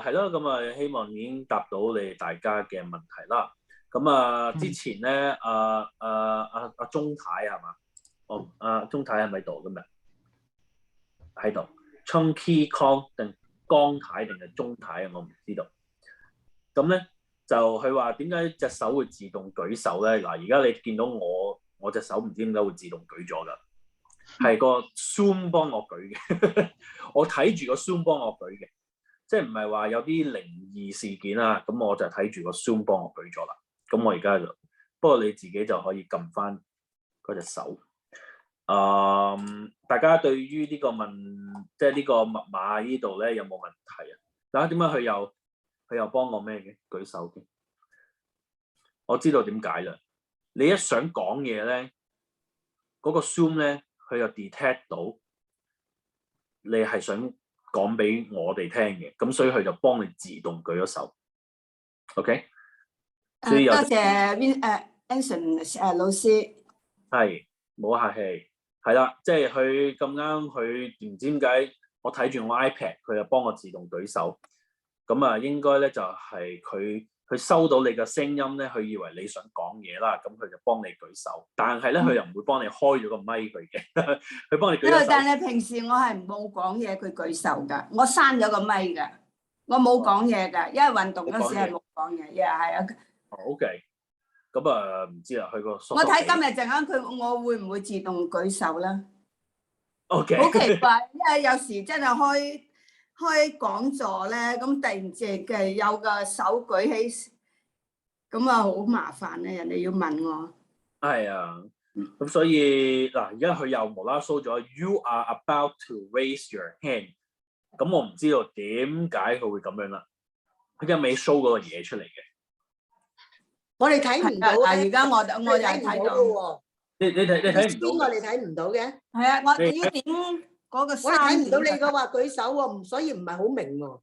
係咯，咁希望已經答到你大家嘅問題啦。咁之前咧，阿鐘太係嘛？鐘太係咪喺度今日？喺度。Chunky Kong 定江太定係鐘太啊？我唔知道。咁咧就佢話點解隻手會自動舉手咧？嗱，而家你見到我隻手唔知點解會自動舉咗㗎，係個 Zoom 幫我舉嘅。我睇住個 Zoom 幫我舉嘅，即係唔係話有啲靈異事件啊？咁我就睇住個 Zoom 幫我舉咗啦。咁我而家不過你自己就可以撳翻嗰隻手。大家對於呢個即係呢個密碼呢度咧有冇問題啊？大家點解佢又幫我咩嘅？舉手嘅，我知道點解啦。你一想講嘢咧，嗰個 Zoom 咧，佢就 detect 到你係想講俾我哋聽嘅，咁所以佢就幫你自動舉咗手。OK， 所以多謝Anson 老師。係，冇客氣。係啦，即係佢咁啱，佢唔知點解，我睇住我 iPad，佢就幫我自動舉手。咁啊，應該咧就係佢收到你嘅聲音咧，佢以為你想講嘢啦，咁佢就幫你舉手。但係咧，佢又唔會幫你開咗個咪佢嘅，佢幫你舉手。但係平時我係冇講嘢，佢舉手㗎。我閂咗個咪㗎，我冇講嘢㗎，因為運動嗰時係冇講嘢，係啊。OK。咁啊，唔知啦，佢個我睇今日陣間我會唔會自動舉手咧 ？OK， 好奇怪，因為有時真係開講座咧，咁突然之間有個手舉起，咁啊好麻煩咧，人哋要問我。係啊，咁所以嗱，而家佢又無啦啦 show 咗 You are about to raise your hand， 咁我唔知道點解佢會咁樣啦。佢一味 show 嗰個嘢出嚟嘅。我哋睇唔到啊！而家我又睇到喎。你睇唔到？我哋睇唔到嘅。係啊，我要點嗰個。我睇唔到你嘅話舉手喎，所以唔係好明喎。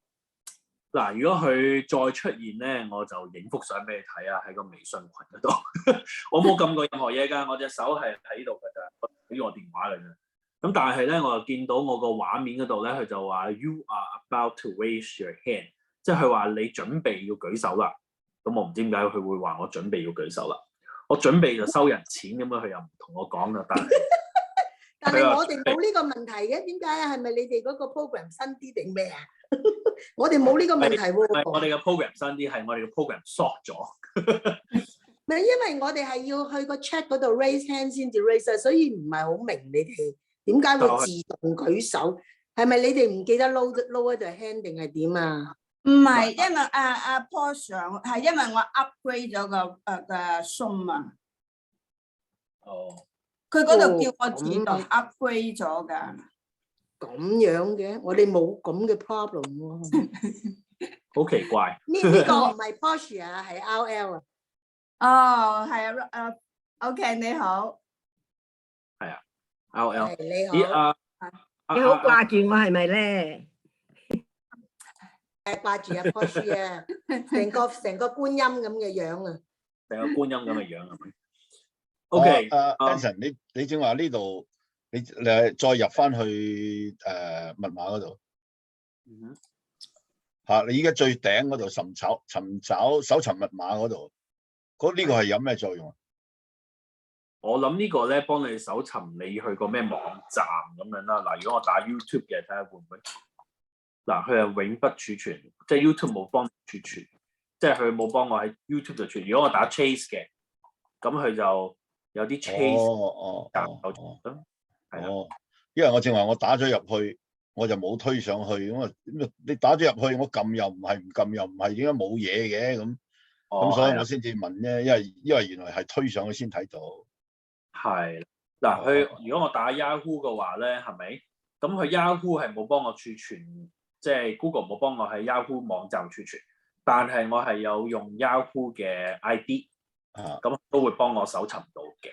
嗱，如果佢再出現咧，我就影幅相俾你睇啊！喺個微信群嗰度，我冇撳過任何嘢㗎，我隻手係喺度㗎咋，喺我電話嚟嘅。咁但係咧，我又見到我個畫面嗰度咧，佢就話 You are about to raise your hand， 即係佢話你準備要舉手啦。咁我唔知點解佢會話我準備要舉手啦。我準備就收人錢咁樣，佢又唔同我講啦。但係我哋冇呢個問題嘅，點解啊？係咪你哋嗰個 program 新啲定咩啊？我哋冇呢個問題喎。我哋嘅 program 新啲，係我哋嘅 program short 咗。唔係因為我哋係要去個 chat 嗰度 raise hand 先至 raise， 所以唔係好明你哋點解會自動舉手？係咪你哋唔記得撈一對 hand 定係點啊？唔係，因為阿 Paul 上係因為我 upgrade 咗個Zoom 啊。哦。佢嗰度叫我自動 upgrade 咗㗎。咁樣嘅，我哋冇咁嘅 problem 喎。好奇怪。呢個唔係 Porsche 啊，係 RL 啊。哦，係啊，OK 你好。係啊 ，RL。你好。你好掛住我係咪咧？掛住阿 Porsche 啊，成個觀音咁嘅樣啊，成個觀音咁嘅樣係咪 ？OK， Anson， 你正話呢度，你再入翻去密碼嗰度，你依家最頂嗰度尋找搜尋密碼嗰度，呢個係有咩作用啊？我諗呢個咧幫你搜尋你去個咩網站咁樣啦。嗱，如果我打 YouTube 嘅，睇下會唔會？嗱，佢係永不儲存，即係 YouTube 冇幫儲存，即係佢冇幫我喺 YouTube 度儲存。如果我打 Chase 嘅，咁佢就有啲 Chase 係啊。因為我正話我打咗入去，我就冇推上去咁啊。你打咗入去，我撳又唔係，唔撳又唔係，點解冇嘢嘅咁？咁所以我先至問啫，因為原來係推上去先睇到。係嗱，佢如果我打 Yahoo 嘅話咧，係咪？咁佢 Yahoo 係冇幫我儲存。即係 Google 冇幫我喺 Yahoo 網站儲存，但係我係有用 Yahoo 嘅 ID， 咁都會幫我搜尋到嘅。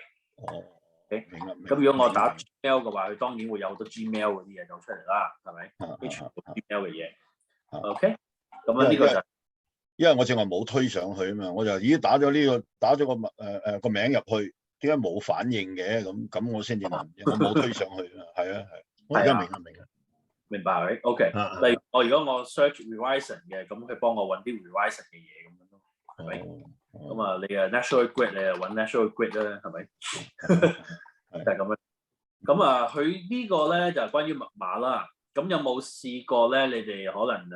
明啦。咁如果我打 Gmail 嘅話，佢當然會有好多 Gmail 嗰啲嘢走出嚟啦，係咪？啲全部 Gmail 嘅嘢。OK， 咁呢個就因為我正話冇推上去啊嘛，我就已經打咗個名入去，點解冇反應嘅？咁我先至問，我冇推上去啊。係啊係，我而家明啦。明白佢 OK， 例如如果我 search Verizon 嘅，咁佢幫我揾啲 Verizon 嘅嘢咁樣咯，係咪？咁啊，你啊 National Grid 你啊揾 National Grid 啦，係咪？就係咁樣。咁啊，佢呢個咧就係關於密碼啦。咁有冇試過咧？你哋可能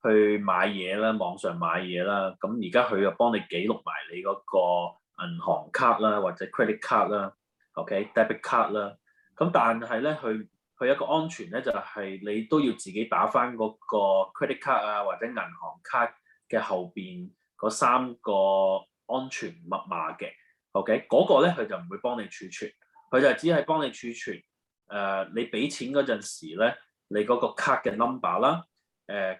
去買嘢啦，網上買嘢啦。咁而家佢就幫你記錄埋你嗰個銀行卡啦，或者 credit card 啦 ，OK，debit card 啦。咁但係咧，佢一個安全咧，就係你都要自己打翻嗰個 credit card 啊，或者銀行卡嘅後邊嗰3個安全密碼嘅 ，OK， 嗰個咧佢就唔會幫你儲存，佢就只係幫你儲存你俾錢嗰陣時咧，你嗰個卡嘅 number 啦，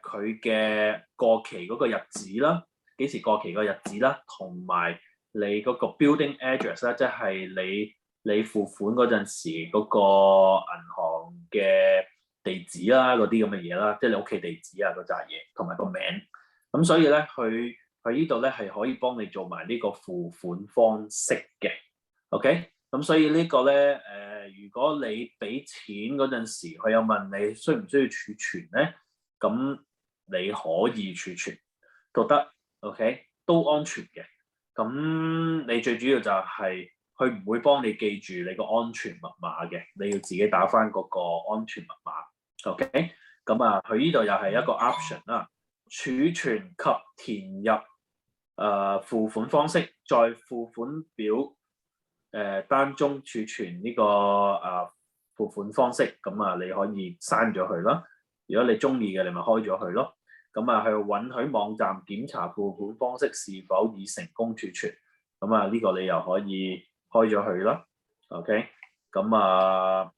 佢嘅過期嗰個日子啦，幾時過期個日子啦，同埋你嗰個 building address 啦，即係你付款嗰陣時嗰個銀行嘅地址啦，嗰啲咁嘅嘢啦，即係你屋企地址啊嗰扎嘢，同埋個名。咁所以咧，佢呢度咧係可以幫你做埋呢個付款方式嘅。OK， 咁所以呢個咧如果你俾錢嗰陣時，佢有問你需唔需要儲存咧，咁你可以儲存都得。OK， 都安全嘅。咁你最主要就係佢唔會幫你記住你個安全密碼嘅，你要自己打返嗰個安全密碼。OK， 咁啊，佢呢度又係一個 option 啦，儲存及填入付款方式，在付款表單中儲存呢個付款方式，咁啊你可以刪咗佢啦。如果你中意嘅，你咪開咗佢咯。咁啊，去允許網站檢查付款方式是否已成功儲存。咁啊，呢個你又可以開咗佢啦。OK， 咁啊，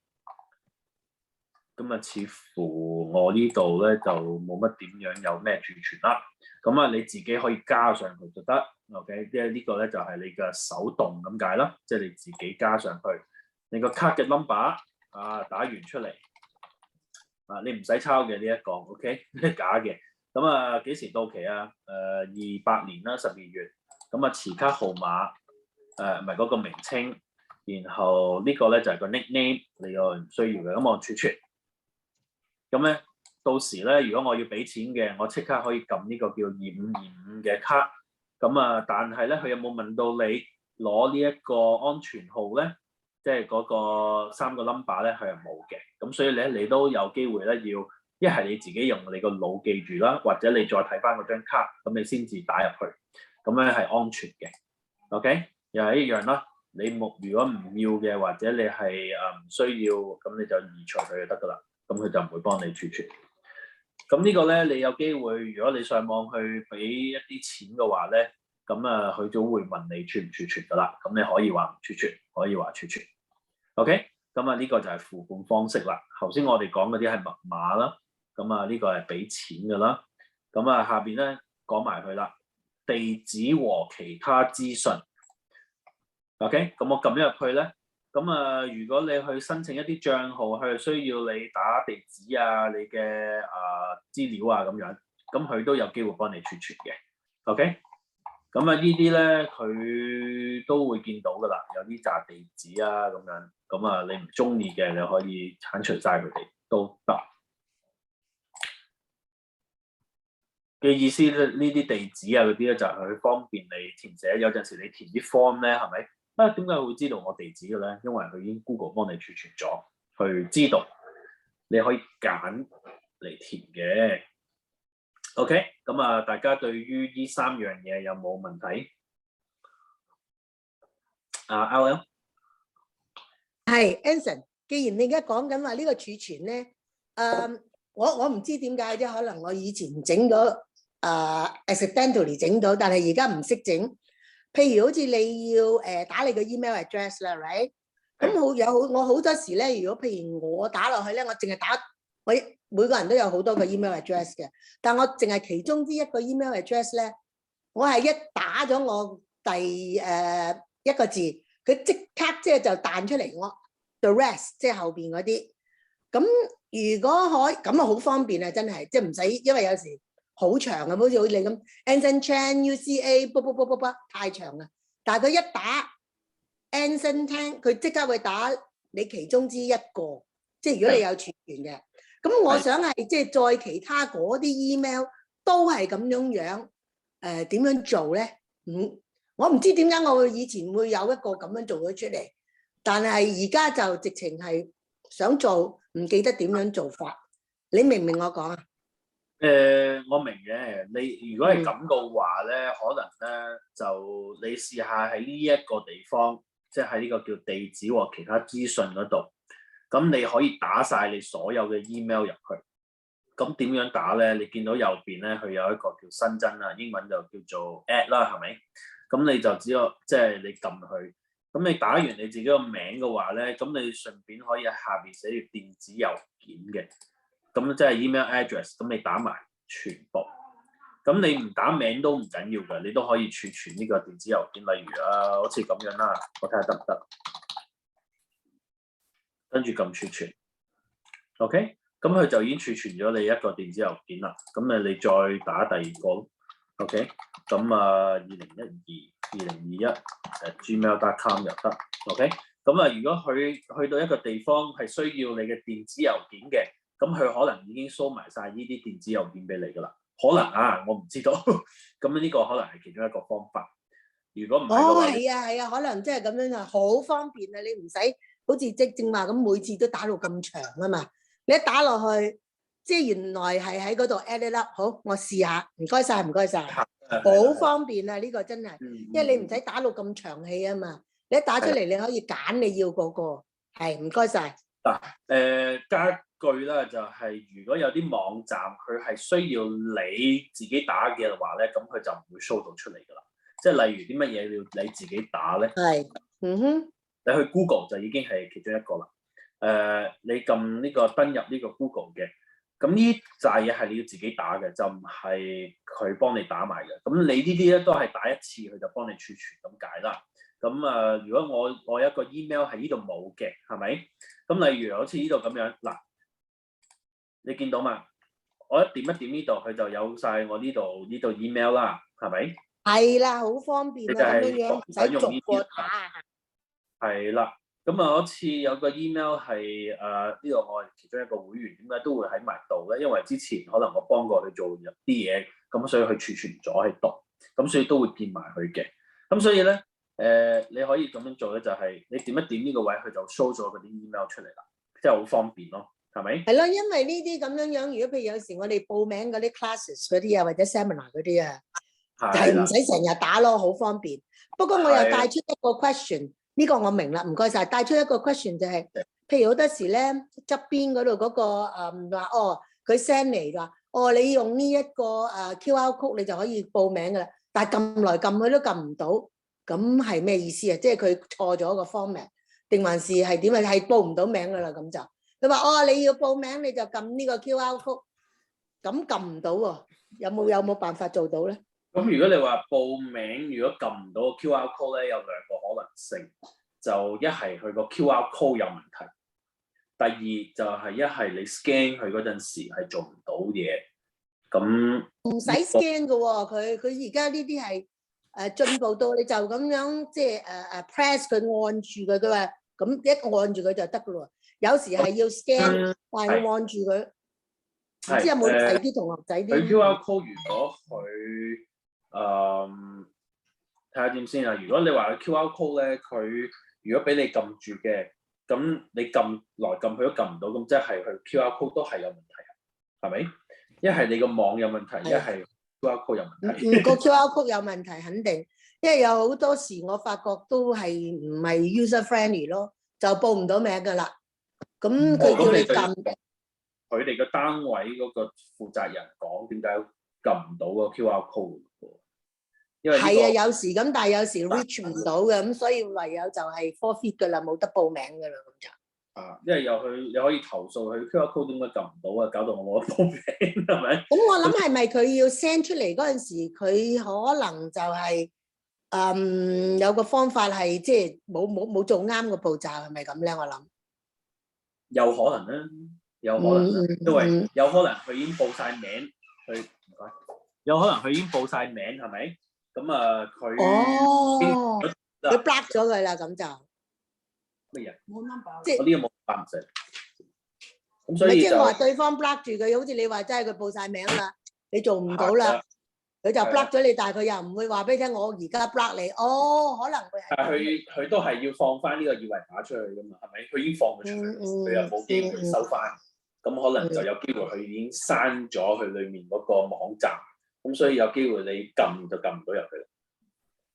似乎我呢度咧就冇乜點樣有咩儲存啦。咁啊，你自己可以加上去就得。OK， 即係呢個咧就係你嘅手動咁解啦，即係你自己加上去。你個卡嘅 number 打完出嚟你唔使抄嘅呢一個 OK 假嘅。咁啊幾時到期啊？28年啦12月。咁啊持卡號碼唔係嗰個名稱，然後呢個咧就係個 nickname， 你又唔需要嘅。咁我儲存。咁咧到時咧，如果我要俾錢嘅，我即刻可以撳呢個叫2525嘅卡。咁啊，但係咧佢有冇問到你攞呢一個安全號咧？即係嗰個3個 number 咧，佢係冇嘅。咁所以咧，你都有機會咧要一係你自己用你個腦記住啦，或者你再睇翻嗰張卡，咁你先至打入去。咁咧係安全嘅。OK， 又係一樣啦。你如果唔要嘅，或者你係唔需要，咁你就移除佢就得噶啦。咁佢就唔會幫你儲存。咁呢個咧，你有機會，如果你上網去俾一啲錢嘅話咧，咁啊佢就會問你儲唔儲存噶啦。咁你可以話唔儲存，可以話儲存。OK， 咁啊呢個就係付款方式啦。頭先我哋講嗰啲係密碼啦，咁啊呢個係俾錢噶啦。咁啊下邊咧講埋佢啦，地址和其他資訊。OK， 咁我撳咗入去咧。咁啊，如果你去申請一啲帳號，佢需要你打地址啊、你嘅資料啊咁樣，咁佢都有機會幫你儲存嘅。OK， 咁啊呢啲咧佢都會見到噶啦，有啲紮地址啊咁樣，咁啊你唔中意嘅，你可以剷除晒佢哋都得嘅意思咧。呢啲地址啊嗰啲咧就係佢方便你填寫，有陣時你填啲 form 咧係咪？點解會知道我地址嘅咧？因為佢已經 Google 幫你儲存咗，去知道你可以揀嚟填嘅。OK， 咁啊，大家對於呢3樣嘢有冇問題？LL 係 Anson， 既然你而家講緊話呢個儲存咧，我唔知點解啫，可能我以前整咗accidentally 整到，但係而家唔識整。譬如好似你要打你個 email address 啦 ，right？ 咁我好多時咧，如果譬如我打落去咧，我淨係打我每個人都有好多個 email address 嘅，但我淨係其中之一個 email address 咧，我係一打咗我第一個字，佢即刻即係就彈出嚟我 the rest 即係後邊嗰啲。咁如果可以咁啊，好方便啊，真係即係唔使，因為有時好長啊，好似你咁 Anson Chan UCA 太長啦。但係佢一打 Anson Chan，佢即刻會打你其中之一個，即係如果你有儲存嘅。咁我想係即係再其他嗰啲 email 都係咁樣點樣做咧？我唔知點解我以前會有一個咁樣做咗出嚟，但係而家就直情係想做，唔記得點樣做法。你明唔明我講啊？我明嘅。你如果係咁嘅話咧，可能咧就你試下喺呢一個地方，即係喺呢個叫地址和其他資訊嗰度，咁你可以打晒你所有嘅 email 入去。咁點樣打咧？你見到右邊咧，佢有一個叫新增啦，英文就叫做 add 啦，係咪？咁你就只有即係你撳佢，咁你打完你自己個名嘅話咧，咁你順便可以喺下邊寫住電子郵件嘅，咁即係 email address，咁你打埋全部。咁你唔打名都唔緊要嘅，你都可以儲存呢個電子郵件，例如好似咁樣啦，我睇下得唔得？跟住撳儲存 ，OK， 咁佢就已經儲存咗你一個電子郵件啦。咁你再打第二個 ，OK， 咁2012/2021@gmail.com 又得 ，OK。咁如果佢去到一個地方係需要你嘅電子郵件嘅，咁佢可能已經收埋晒呢啲電子郵件俾你噶啦。可能我唔知道，咁呢個可能係其中一個方法。如果唔係嘅話，係啊，可能即係咁樣啊，好方便啊！你唔使好似正話咁每次都打到咁長啊嘛。你一打落去，即係原來係喺嗰度 add it up。好，我試下，唔該晒，唔該晒，好方便啊！呢個真係，因為你唔使打到咁長氣啊嘛。你一打出嚟，你可以揀你要嗰個，係唔該晒。嗱，加句啦，就係如果有啲網站佢係需要你自己打嘅話咧，咁佢就唔會 show 到出嚟噶啦。即係例如啲乜嘢要你自己打咧？係，你去 Google 就已經係其中一個啦。你撳呢個登入呢個 Google 嘅，咁呢扎嘢係你要自己打嘅，就唔係佢幫你打埋嘅。咁你呢啲咧都係打一次佢就幫你儲存咁解啦。咁如果我一個 email 喺呢度冇嘅，係咪？咁例如好似呢度咁樣，嗱，你見到嘛？我一點一點呢度，佢就有晒我呢度 email 啦，係咪？係啦，好方便啊！咁樣唔使逐個打。係啦，咁好似有個 email 係呢度我係其中一個會員，點解都會喺埋度咧？因為之前可能我幫過佢做入啲嘢，咁所以佢儲存咗喺度，咁所以都會見埋佢嘅。咁所以咧，你可以咁樣做咧，就係你點一點呢個位，佢就 show 咗嗰啲 email 出嚟啦，即係好方便咯，係咪？係咯，因為呢啲咁樣，如果譬如有時我哋報名嗰啲 classes 嗰啲啊，或者 seminar 嗰啲啊，係唔使成日打咯，好方便。不過我又帶出一個 question，呢個我明啦，唔該晒。帶出一個 question 就係，譬如好多時咧側邊嗰度嗰個話佢 send 嚟話，你用呢一個QR code 你就可以報名噶啦，但係撳來撳去都撳唔到，咁係咩意思啊？即係佢錯咗個 format，定還是係點啊？係報唔到名噶啦，咁就佢話你要報名你就撳呢個 QR code，咁撳唔到喎，有冇辦法做到咧？咁如果你話報名，如果撳唔到個 QR code 咧，有兩個可能性，就一係佢個 QR code 有問題，第二就係一係你 scan 佢嗰陣時係做唔到嘢，咁唔使 scan 嘅喎，佢而家呢啲係進步到你就咁樣即係press 佢按住佢話，咁一按住佢就得嘅咯。有時係要 scan，但係按住佢，唔知有冇第啲同學仔啲？佢 QR code 如果佢睇下點先啊！如果你話 QR code 咧，佢如果俾你撳住嘅，咁你撳來撳去都撳唔到，咁即係佢 QR code 都係有問題啊，係咪？一係你個網有問題，一係 QR code 有問題。個 QR code 有問題肯定，因為有好多時我發覺都係唔係 user friendly 咯，就報唔到名噶啦。咁佢叫你撳，佢哋個單位嗰個負責人講點解撳唔到個 QR code？係啊，有時咁，但係有時 reach 唔到嘅，咁所以唯有就係 forfeit 噶啦，冇得報名噶啦，咁就。因為你可以投訴佢 QR code 點解撳唔到啊，搞到我冇得報名，係咪？咁我諗係咪佢要 send 出嚟嗰陣時，佢可能就係有個方法係即係冇做啱個步驟，係咪咁咧？我諗。有可能啦，有可能，因為有可能佢已經報晒名，有可能佢已經報晒名，係咪？咁佢佢 block 咗佢啦，咁就乜嘢？冇 number， 即係嗰啲冇辦法唔使。咁所以即係話對方 block 住佢，好似你話真係佢報晒名啦，你做唔到啦，佢就 block 咗你，但係佢又唔會話俾你聽，我而家 block 你。可能會係。但係佢都係要放翻呢個二維碼出去噶嘛，係咪？佢已經放咗出去，佢又冇機會收翻，咁可能就有機會佢已經刪咗佢裡面嗰個網站。咁所以有機會你撳就撳唔到入去啦。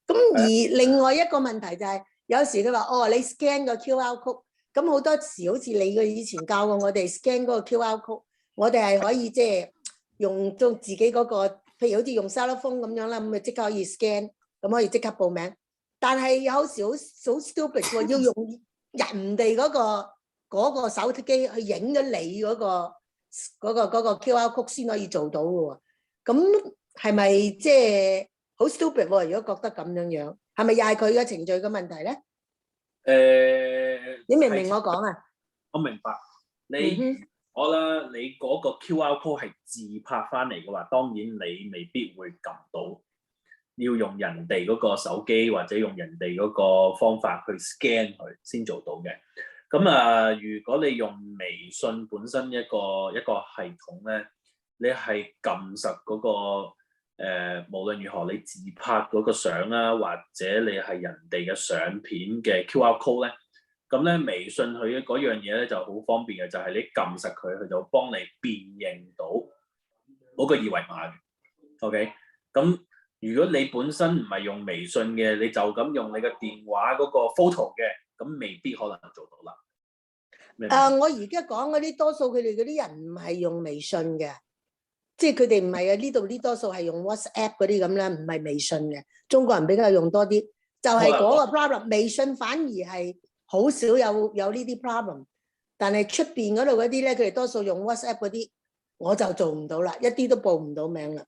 咁而另外一個問題就係，有時佢話你 scan 個 QR code，咁好多時好似你嘅以前教過我哋 scan 嗰個 QR code，我哋係可以即係用到自己嗰個，譬如好似用 cell phone 咁樣啦，咁咪即刻可以 scan，咁可以即刻報名。但係有時好 stupid 喎，要用人哋嗰個手機去影咗你嗰個 QR code 先可以做到嘅喎。咁係咪即係好 stupid 喎？如果覺得咁樣，係咪又係佢嘅程序嘅問題咧？你明唔明我講啊？我明白。我啦，你嗰個 QR code 係自拍翻嚟嘅話，當然你未必會撳到，要用人哋嗰個手機或者用人哋嗰個方法去 scan 佢先做到嘅。咁如果你用微信本身一個系統咧，你係撳實嗰個無論如何你自拍嗰個相啦，或者你係人哋嘅相片嘅 QR code 咧，咁咧微信佢嗰樣嘢咧就好方便嘅，就係你撳實佢，佢就幫你辨認到嗰個二維碼嘅。OK， 咁如果你本身唔係用微信嘅，你就咁用你嘅電話嗰個 photo 嘅，咁未必可能做到啦。我而家講嗰啲多數佢哋嗰啲人唔係用微信嘅，即係佢哋唔係啊，呢度呢多數係用 WhatsApp 嗰啲咁啦，唔係微信嘅。中國人比較用多啲，就係嗰個 problem。微信反而係好少有呢啲 problem，但係出邊嗰度嗰啲咧，佢哋多數用 WhatsApp 嗰啲，我就做唔到啦，一啲都報唔到名啦。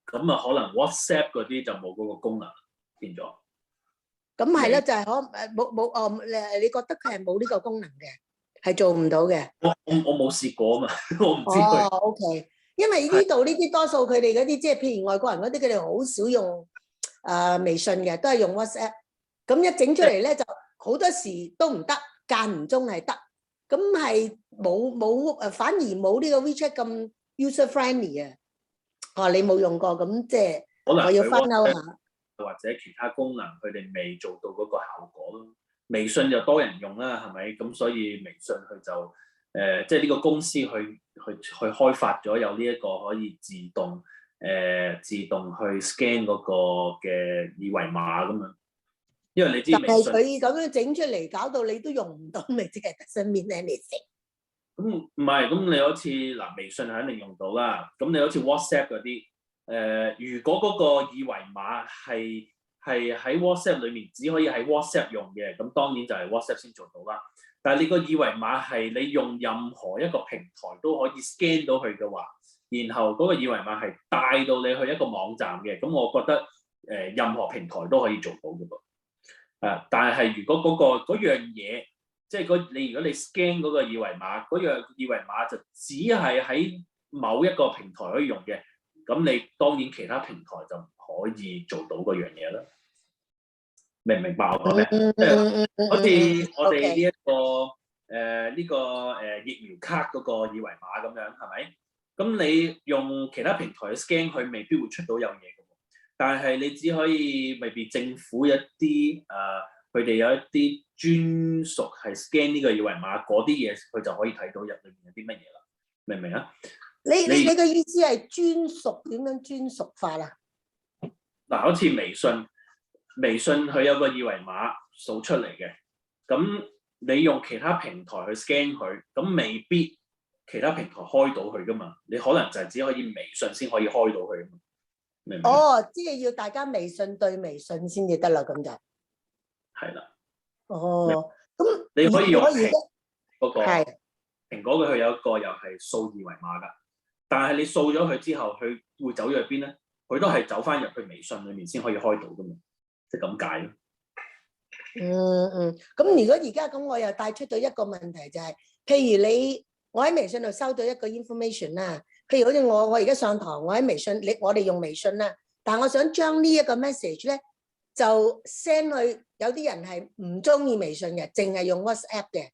咁可能 WhatsApp 嗰啲就冇嗰個功能變咗。咁係啦，就係冇你覺得佢係冇呢個功能嘅，係做唔到嘅。我冇試過啊嘛，我唔知佢。OK， 因為呢度呢啲多數佢哋嗰啲，即係譬如外國人嗰啲，佢哋好少用微信嘅，都係用 WhatsApp。咁一整出嚟咧，就好多時都唔得，間唔中係得。咁係冇反而冇呢個 WeChat 咁 user friendly 啊。你冇用過，咁即係我要翻out下。或者其他功能佢哋未做到嗰個效果咯。微信就多人用啦，係咪？咁所以微信佢就即係呢個公司去開發咗有呢一個可以自動去 scan 嗰個嘅二維碼咁樣。因為你知微信，但係佢咁樣整出嚟，搞到你都用唔到，咪即係身邊咧你食。咁唔係，咁你好似微信肯定用到啦。咁你好似 WhatsApp 嗰啲。如果嗰個二維碼係喺 WhatsApp 裏面只可以喺 WhatsApp 用嘅，咁當然就係 WhatsApp 先做到啦。但係你個二維碼係你用任何一個平台都可以 scan 到佢嘅話，然後嗰個二維碼係帶到你去一個網站嘅，咁我覺得任何平台都可以做到嘅噃。但係如果嗰樣嘢，即係如果你 scan 嗰個二維碼，嗰樣二維碼就只係喺某一個平台可以用嘅。咁你當然其他平台就唔可以做到嗰樣嘢啦，明唔明白我講咩？好似我哋呢一個疫苗卡嗰個二維碼咁樣，係咪？咁你用其他平台去 scan 佢，未必會出到有嘢嘅。但係你只可以未必政府一啲佢哋有一啲專屬係 scan 呢個二維碼嗰啲嘢，佢就可以睇到入裏面有啲乜嘢啦，明唔明啊？你嘅意思係專屬，點樣專屬法啊？嗱，好似微信佢有個二維碼掃出嚟嘅，咁你用其他平台去 scan 佢，咁未必其他平台開到佢噶嘛？你可能就係只可以微信先可以開到佢啊嘛？明唔明？即係要大家微信對微信先至得啦，咁就係啦。咁你可以用嗰個係蘋果佢有一個又係掃二維碼㗎。但係你掃咗佢之後，佢會走咗去邊咧？佢都係走翻入去微信裏面先可以開到噶嘛，即係咁解咯。咁如果而家咁，我又帶出到一個問題就係，譬如我喺微信度收到一個 information 啦，譬如好似我而家上堂，我喺微信，我哋用微信啦，但係我想將呢一個 message 咧就 send 去，有啲人係唔中意微信嘅，淨係用 WhatsApp 嘅，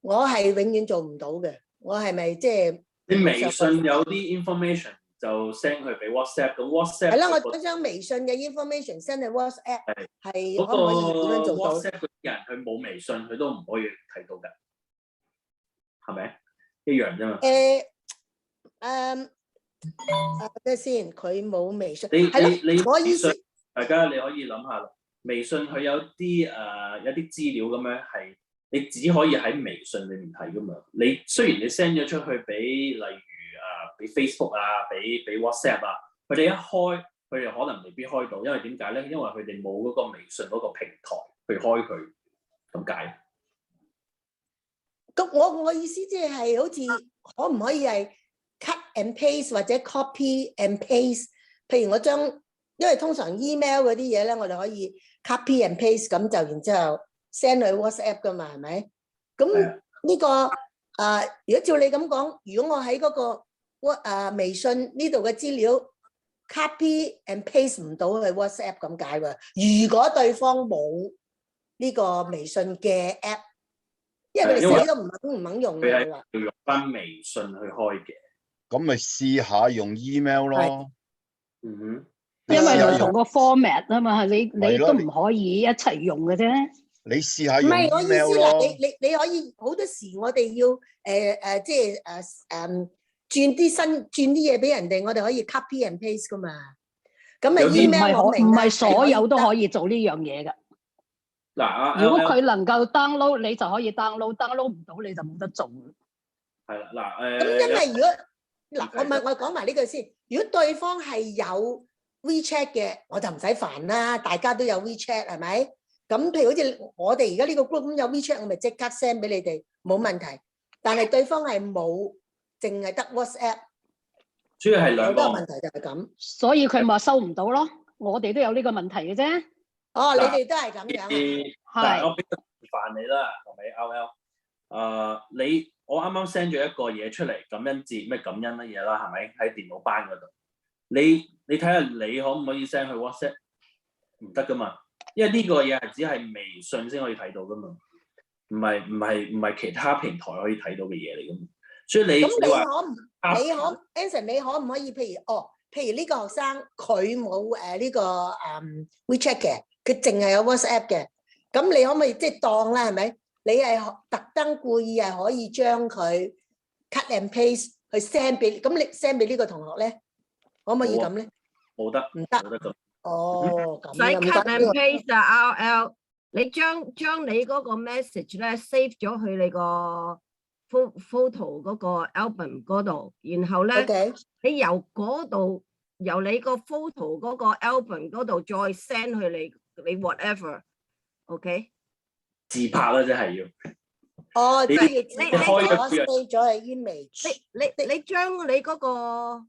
我係永遠做唔到嘅，我係咪即係？你微信有啲 information 就 send 去俾 WhatsApp， 咁 WhatsApp 係啦，我想將微信嘅 information send 去 WhatsApp， 係可唔可以點樣做到 ？WhatsApp 嗰啲人佢冇微信，佢都唔可以睇到㗎，係咪一樣啫嘛？睇先，佢冇微信。你我意思，大家你可以諗下啦。微信佢有啲資料咁樣係。你只可以喺微信裏面睇噶嘛？你雖然你 send 咗出去俾，例如俾 Facebook 啊，俾 WhatsApp 啊，佢哋一開佢哋可能未必開到，因為點解咧？因為佢哋冇嗰個微信嗰個平台去開佢，咁解。咁我意思即係好似可唔可以係 cut and paste 或者 copy and paste？譬如我將，因為通常 email 嗰啲嘢咧，我哋可以 copy and paste 咁就然之後 send 去 WhatsApp 噶嘛，係咪？咁呢個如果照你咁講，如果我喺嗰個微信呢度嘅資料 copy and paste 唔到去 WhatsApp 咁解喎？如果對方冇呢個微信嘅 app， 因為佢哋死都唔肯用嘅，佢係要用翻微信去開嘅。咁咪試下用 email 咯。嗯哼。因為唔同個 format 啊嘛，你都唔可以一齊用嘅啫。你試下用 email 咯。唔係我意思啦，你可以好多時我哋要即係轉啲嘢俾人哋，我哋可以 copy and paste 噶嘛。咁啊 email 我明唔係所有都可以做呢樣嘢㗎。嗱，如果佢能夠 download， 你就可以 download 唔到你就冇得做。係啦，嗱咁因為如果嗱，我講埋呢句先。如果對方係有 WeChat 嘅，我就唔使煩啦，大家都有 WeChat 係咪？咁譬如好似我哋而家呢個 group 有 WeChat， 我咪即刻 send 俾你哋，冇問題。但係對方係冇，淨係得 WhatsApp。主要係兩個問題就係咁，所以佢咪收唔到咯。我哋都有呢個問題嘅啫。哦，你哋都係咁樣。係。我俾個示範你啦，同你 LL。我啱啱 send 咗一個嘢出嚟，感恩節咩感恩乜嘢啦，係咪喺電腦班嗰度？你睇下你可唔可以 send 去 WhatsApp？ 唔得噶嘛，因為呢個嘢係只係微信先可以睇到噶嘛，唔係其他平台可以睇到嘅嘢嚟噶嘛。所以你Anson 你可唔可以譬如呢個學生佢冇呢個WeChat 嘅，佢淨係有 WhatsApp 嘅，咁你可唔可以即係當啦係咪？你係特登故意係可以將佢 cut and paste 去 send 俾，咁你 send 俾呢個同學咧，可唔可以咁咧？冇得，唔得。冇得咁。哦，咁。使 cut and paste 啊 ，RL， 你將你嗰個 message 咧 save 咗去你個 photo 嗰個 album 嗰度，然後咧你由嗰度由你個 photo 嗰個 album 嗰度再 send 去你 whatever，OK？自拍啦，真係要。哦，即係你開咗係 image。你將你嗰個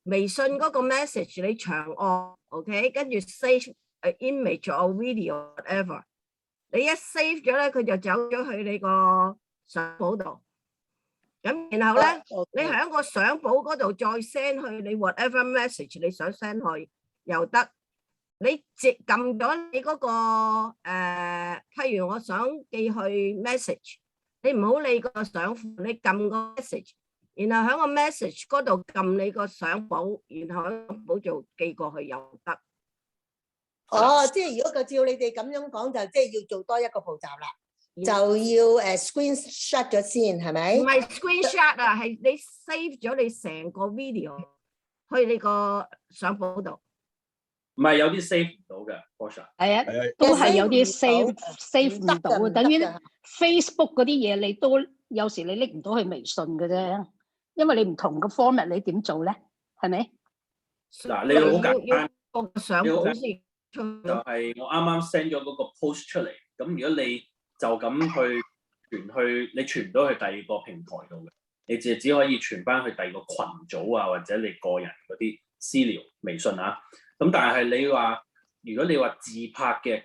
微信嗰個 message 你長按 ，OK， 跟住 save image or video whatever。你一 save 咗咧，佢就走咗去你個相簿度。咁然後咧，你喺個相簿嗰度再 send 去你 whatever message 你想 send 去又得。你直撳咗你嗰個譬如我想寄去 message， 你唔好理個相簿，你撳個 message， 然後喺個 message 嗰度撳你個相簿，然後喺相簿就寄過去又得。哦，即係如果照你哋咁樣講，就即係要做多一個步驟啦，就要screenshot 咗先，係咪？唔係 screenshot 啊，係你 save 咗你成個 video 去你個相簿度。唔係有啲 save 唔到嘅 ，Bosha。係啊，都係有啲 save 唔到嘅，等於 Facebook 嗰啲嘢，你都有時你拎唔到去微信嘅啫，因為你唔同嘅 format， 你點做咧？係咪？嗱，你好簡單，個相簿先。就係我啱啱 send 咗嗰個 post 出嚟，咁如果你就咁你傳唔到去第二個平台度嘅，你只可以傳翻去第二個群組啊，或者你個人嗰啲私聊微信啊。咁但係你話，如果你話自拍嘅，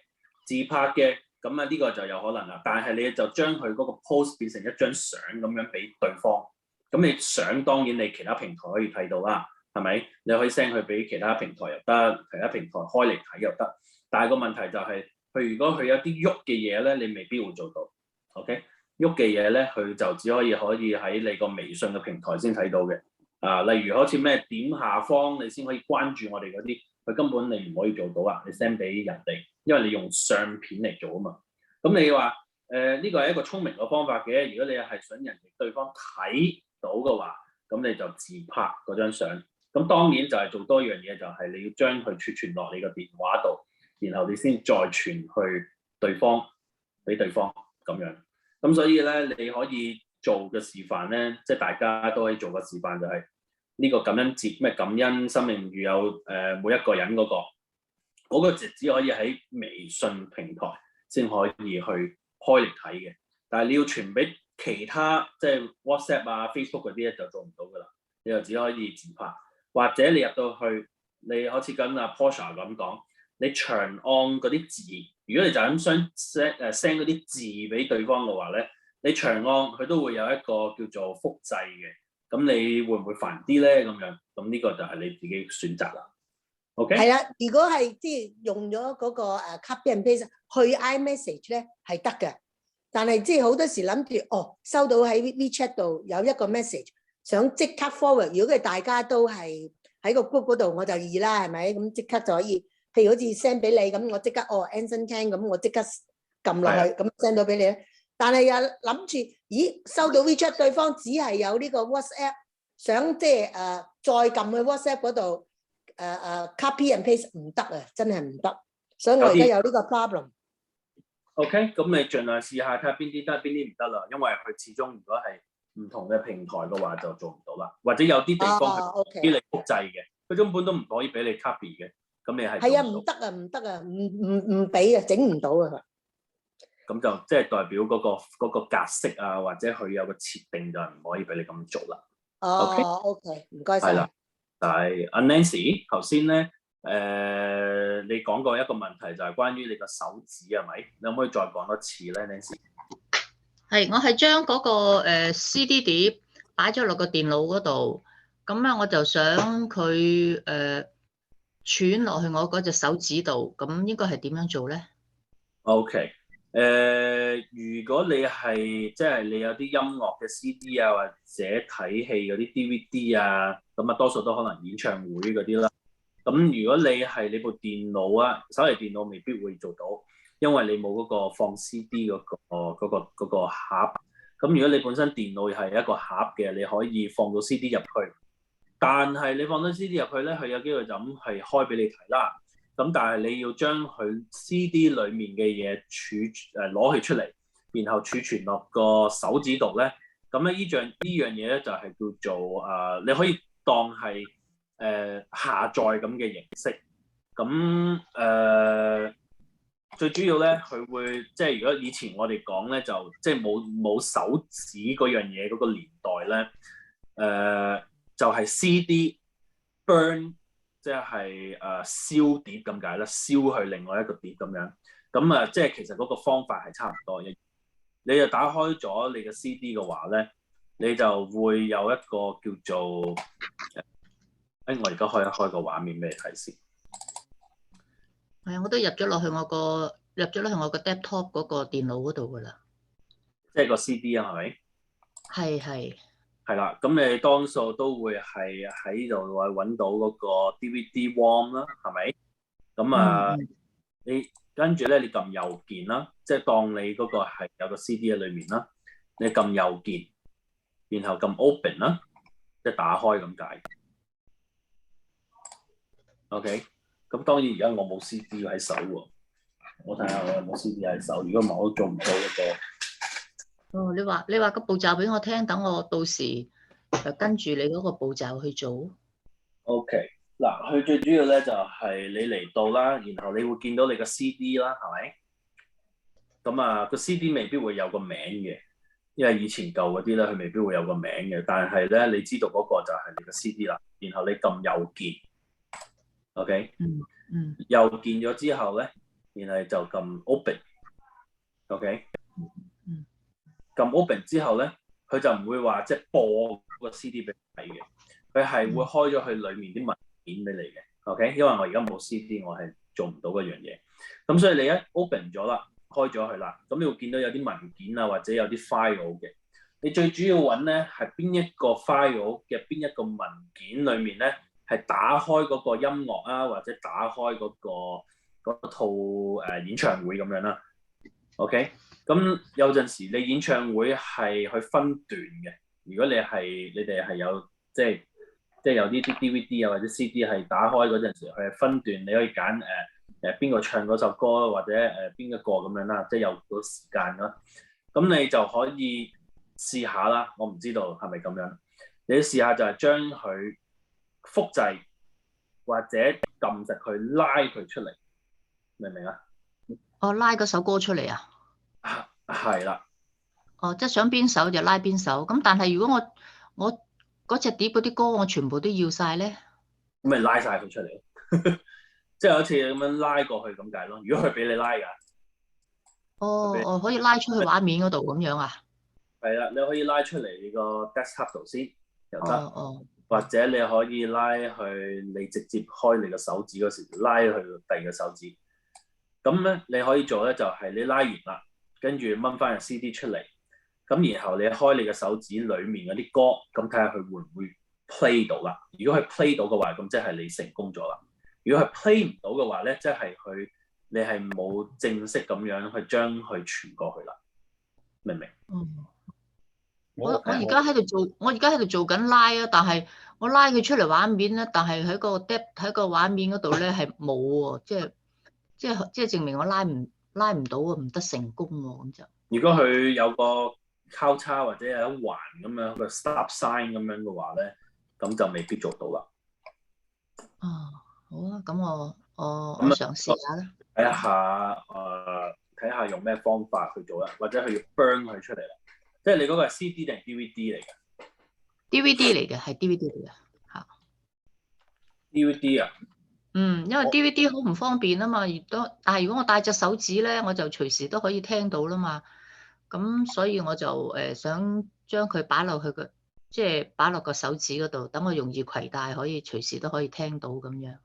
咁啊呢個就有可能啦。但係你就將佢嗰個 post 變成一張相咁樣俾對方，咁你相當然你其他平台可以睇到啦，係咪？你可以 send 去俾其他平台又得，其他平台開嚟睇又得。但係個問題就係，佢如果佢有啲喐嘅嘢咧，你未必會做到。OK， 喐嘅嘢咧，佢就只可以喺你個微信嘅平台先睇到嘅。例如好似咩點下方你先可以關注我哋嗰啲。佢根本你唔可以做到啊！你 send 俾人哋，因為你用相片嚟做啊嘛。咁你話呢個係一個聰明嘅方法嘅。如果你係想人哋對方睇到嘅話，咁你就自拍嗰張相。咁當然就係做多樣嘢，就係你要將佢儲存落你個電話度，然後你先再傳去對方俾對方咁樣。咁所以咧，你可以做嘅示範咧，即係大家都可以做個示範就係。呢個感恩節咩感恩生命與有每一個人嗰個就只可以喺微信平台先可以去開嚟睇嘅，但係你要傳俾其他即係 WhatsApp 啊、Facebook 嗰啲咧就做唔到噶啦，你就只可以自拍，或者你入到去，你好似跟阿 Portia 咁講，你長按嗰啲字，如果你就咁想 send 嗰啲字俾對方嘅話咧，你長按佢都會有一個叫做複製嘅，咁你會唔會煩啲咧？咁樣，咁呢個就係你自己選擇啦。OK？係啦，如果係即係用咗嗰個copy and paste 去 iMessage 咧係得嘅，但係即係好多時諗住收到喺 WeChat 度有一個 message，想即刻 forward。如果佢大家都係喺個 group 嗰度，我就易啦，係咪？咁即刻就可以，譬如好似 send 俾你咁，我即刻Anson 聽，咁我即刻撳落去，咁 send 到俾你咧。但係又諗住，咦，收到 WeChat 對方只係有呢個 WhatsApp，想即係再撳去 WhatsApp 嗰度copy and paste 唔得啊，真係唔得。所以我而家有呢個 problem。OK， 咁你盡量試下睇下邊啲得，邊啲唔得啦。因為佢始終如果係唔同嘅平台嘅話，就做唔到啦。或者有啲地方係俾你複製嘅，佢根本都唔可以俾你 copy 嘅。咁你係啊，唔得啊，唔得啊，唔俾啊，整唔到啊。咁就即係代表嗰個格式啊，或者佢有個設定就唔可以俾你咁做啦。OK，唔該晒。係啦，但係阿 Nancy 頭先咧，你講過一個問題就係關於你個手指係咪？你可唔可以再講多次咧 ，Nancy？ 係，我係將嗰個CD 碟擺咗落個電腦嗰度，咁咧我就想佢傳落去我嗰隻手指度，咁應該係點樣做咧 ？OK。如果你係即係你有啲音樂嘅 CD 啊，或者睇戲嗰啲 DVD 啊，咁啊多數都可能演唱會嗰啲啦。咁如果你係你部電腦啊，手提電腦未必會做到，因為你冇嗰個放 CD 嗰個盒。咁如果你本身電腦係一個盒嘅，你可以放到 CD 入去。但係你放到 CD 入去咧，佢有機會就咁係開俾你睇啦。咁但係你要將佢 CD 裡面嘅嘢攞佢出嚟，然後儲存落個手指度咧。咁咧呢樣嘢咧就係叫做你可以當係下載咁嘅形式。咁最主要咧，佢會即係如果以前我哋講咧，就即係冇手指嗰樣嘢嗰個年代咧，就係 CD burn。即係燒碟咁解啦，燒去另外一個碟咁樣。咁即係其實嗰個方法係差唔多嘅。你就打開咗你嘅 CD 嘅話咧，你就會有一個叫做我而家開一開個畫面俾你睇先。係啊，我都入咗落去我個 desktop 嗰個電腦嗰度噶啦。即係個 CD 啊，係咪？係。係啦，咁你多數都會係喺度揾到嗰個 DVD ROM 啦，係咪？咁你跟住咧，你撳右鍵啦，即係當你嗰個係有個 CD 喺裏面啦，你撳右鍵，然後撳 open 啦，即係打開咁解。OK，咁當然而家我冇 CD 喺手喎，我睇下我有冇 CD 喺手，如果唔係我都做唔到嗰個。你話個步驟俾我聽，等我到時就跟住你嗰個步驟去做。OK， 嗱，佢最主要咧就係你嚟到啦，然後你會見到你個 CD 啦，係咪？咁個 CD 未必會有個名嘅，因為以前舊嗰啲咧，佢未必會有個名嘅。但係咧，你知道嗰個就係你個 CD 啦，然後你撳右鍵 ，OK， 右鍵咗之後咧，然後就撳 open，OK。撳 open 之後咧，佢就唔會話即係播個 CD 俾你睇嘅，佢係會開咗佢裡面啲文件俾你嘅 ，OK？ 因為我而家冇 CD， 我係做唔到嗰樣嘢。咁所以你一 open 咗啦，開咗佢啦，咁你會見到有啲文件啊，或者有啲 file 嘅。你最主要揾咧係邊一個 file 嘅邊一個文件裡面咧，係打開嗰個音樂啊，或者打開嗰套演唱會咁樣啦 ，OK？咁有陣時你演唱會係去分段嘅，如果你哋係有即係有啲 DVD 啊或者 CD 係打開嗰陣時，佢係分段，你可以揀邊個唱嗰首歌或者邊一個咁樣啦，即係有個時間啦。咁你就可以試下啦，我唔知道係咪咁樣。你試下就係將佢複製或者撳實佢拉佢出嚟，明唔明啊？我拉嗰首歌出嚟啊？係啦。哦，即係想邊首就拉邊首。咁但係如果我嗰隻碟嗰啲歌我全部都要晒咧，咁咪拉晒佢出嚟，即係好似咁樣拉過去咁解咯。如果佢俾你拉㗎，我可以拉出去畫面嗰度咁樣啊？係啦，你可以拉出嚟你個 desktop 度先又得，或者你可以拉去你直接開你個手指嗰時拉去第二個手指。咁咧你可以做咧就係你拉完啦，跟住掹翻個 CD 出嚟。咁然後你開你嘅手指裡面嗰啲歌，咁睇下佢會唔會 play 到啦。如果佢 play 到嘅話，咁即係你成功咗啦。如果係 play 唔到嘅話咧，即係你係冇正式咁樣去將佢傳過去啦。明唔明？我而家喺度做緊拉啊，但係我拉佢出嚟畫面咧，但係喺個畫面嗰度咧係冇喎，即係證明我拉唔到啊，唔得成功喎咁就。如果佢有個交叉或者有一環咁樣個 stop sign 咁樣嘅話咧，咁就未必做到啦。好啊，咁我嘗試下啦。睇下用咩方法去做啦，或者佢要 burn 佢出嚟啦。即係你嗰個係 CD 定係 DVD 嚟嘅 ？DVD 嚟嘅，係 DVD 嚟嘅嚇。DVD 啊？因為 DVD 好唔方便啊嘛，但係如果我帶隻手指咧，我就隨時都可以聽到啦嘛。咁所以我就想將佢擺落個手指嗰度，等我容易攜帶，可以隨時都可以聽到咁樣。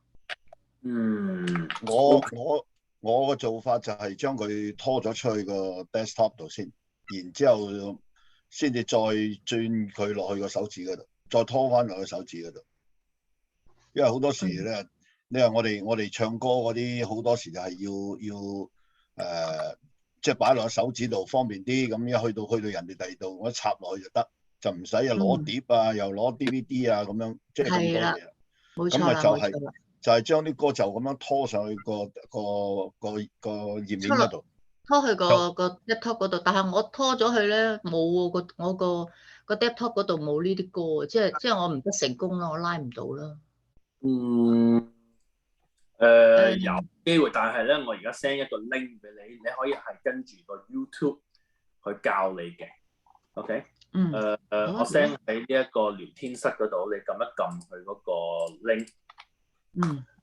我個做法就係將佢拖咗出去個 desktop 度先，然之後先至再轉佢落去個手指嗰度，再拖翻落去手指嗰度。因為好多時咧，你話我哋唱歌嗰啲好多時就係要即係擺落手指度方便啲，咁一去到人哋第二度，我一插落去就得，就唔使又攞碟啊，又攞 DVD 啊咁樣，即係咁多嘢。冇錯啦，就係將啲歌就咁樣拖上去個頁面嗰度，拖去個 laptop 嗰度。但係我拖咗去咧，冇喎，我個 laptop 嗰度冇呢啲歌，即係我唔得成功啦，我拉唔到啦。有機會，但係咧，我而家 send 一個 link 俾你，你可以係跟住個 YouTube 去教你嘅 ，OK？我 send 喺呢一個聊天室嗰度，你撳一撳佢嗰個 link，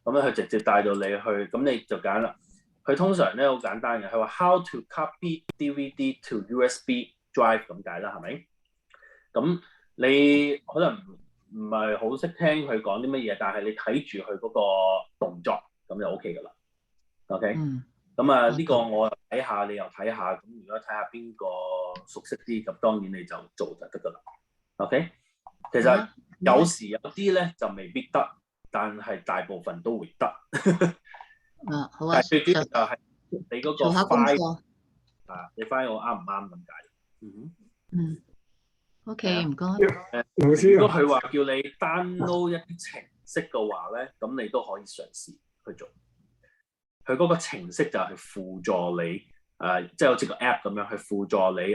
咁咧佢直接帶到你去，咁你就揀啦。佢通常咧好簡單嘅，佢話 How to copy DVD to USB drive 咁解啦，係咪？咁你可能唔係好識聽佢講啲乜嘢，但係你睇住佢嗰個動作，咁就 OK 噶啦。OK，咁呢個我睇下，你又睇下。咁如果睇下邊個熟悉啲，咁當然你就做就得噶啦。OK，其實有時有啲咧就未必得，但係大部分都會得。好啊。最主要就係你嗰個 file 你 file 啱唔啱咁解。OK， 唔該。如果佢話叫你 download 一啲程式嘅話咧，咁你都可以嘗試去做。佢嗰個程式就係輔助你，即係好似個 app 咁樣，去輔助你。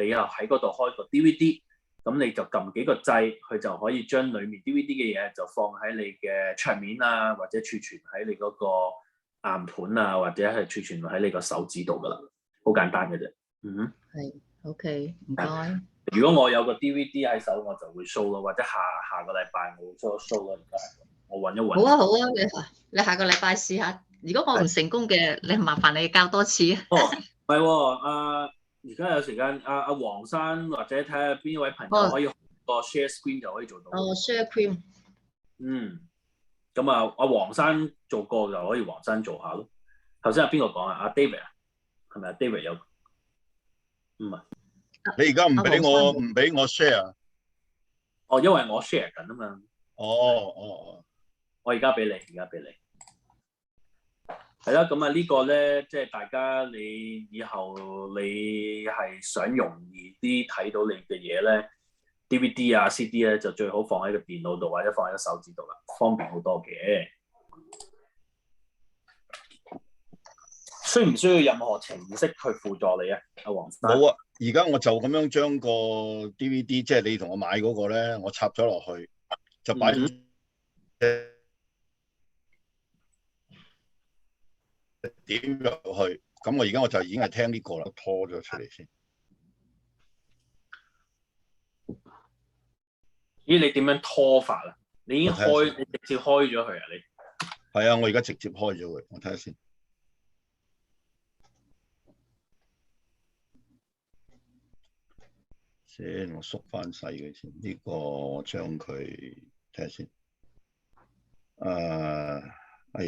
你又喺嗰度開個 DVD，咁你就撳幾個掣，佢就可以將裡面 DVD 嘅嘢就放喺你嘅桌面啊，或者儲存喺你嗰個硬盤啊，或者係儲存喺你個手指度噶啦，好簡單嘅啫。係 OK， 唔該。如果我有個 DVD 喺手，我就會 show 咯，或者下個禮拜我會 show 咯。而家我揾一揾。好啊，你下個禮拜試下。如果我唔成功嘅，你麻煩你教多次。唔係喎，而家有時間，阿黃生或者睇下邊位朋友可以個 share screen 就可以做到。share screen。咁阿黃生做過就可以黃生做下咯。頭先係邊個講啊？阿 David 啊，係咪啊 David 有？唔係。你而家唔俾我 share？因為我 share 緊啊嘛。我而家俾你，係啦。咁呢個咧，即係大家你以後你係想容易啲睇到你嘅嘢咧 ，DVD 啊 CD 咧就最好放喺個電腦度或者放喺個手指度啦，方便好多嘅。需唔需要任何程式去輔助你啊？阿黃生。冇啊，而家我就咁樣將個 DVD，即係你同我買嗰個咧，我插咗落去，就擺點入去，咁我而家我就已經係聽呢個啦，拖咗出嚟先。咦？你點樣拖法啊？你已經開，你直接開咗佢啊？你係啊，我而家直接開咗佢，我睇下先。先我縮翻細佢先，呢個我將佢睇下先。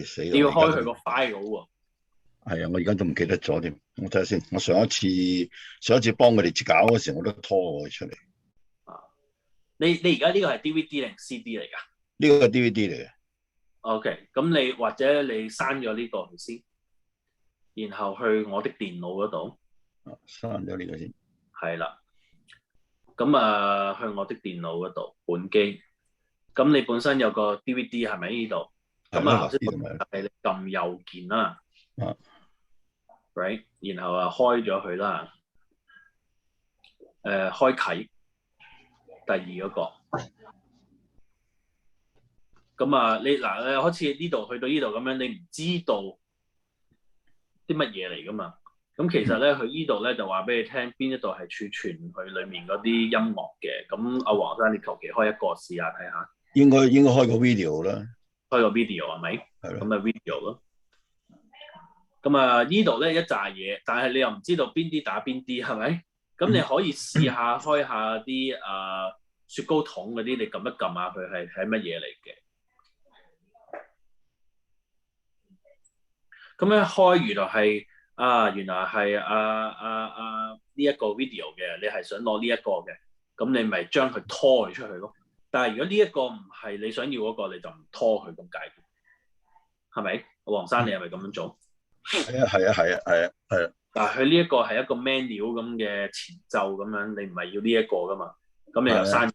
死啦！你要開佢個 file 喎。係啊，我而家都唔記得咗添。我睇下先。我上一次幫佢哋搞嗰時，我都拖佢出嚟。你而家呢個係 DVD 定 CD 嚟㗎？呢個係 DVD 嚟嘅。OK，咁你或者你刪咗呢個先，然後去我的電腦嗰度。刪咗呢個先。係啦。咁去我的電腦嗰度本機。咁你本身有個 DVD 係咪呢度？咁頭先係你撳右鍵啦。right， 然後開咗佢啦。開啟。第二嗰個，咁你好似呢度去到呢度咁樣，你唔知道啲乜嘢嚟噶嘛？咁其實咧，佢呢度咧就話俾你聽邊一度係儲存佢裡面嗰啲音樂嘅。咁阿黃生，你求其開一個試下睇下。應該開個 video 啦。開個 video 係咪？係咯。咁咪 video 咯。咁呢度咧一紮嘢，但係你又唔知道邊啲打邊啲係咪？咁你可以試下開下啲雪糕筒嗰啲，你撳一撳下佢係乜嘢嚟嘅。咁一開原來係呢一個 video 嘅，你係想攞呢一個嘅，咁你咪將佢拖佢出去咯。但係如果呢一個唔係你想要嗰個，你就唔拖佢咁解，係咪？黃生，你係咪咁樣做？係啊。但係佢呢一個係一個 menu 咁嘅前奏咁樣，你唔係要呢一個噶嘛？咁你就刪，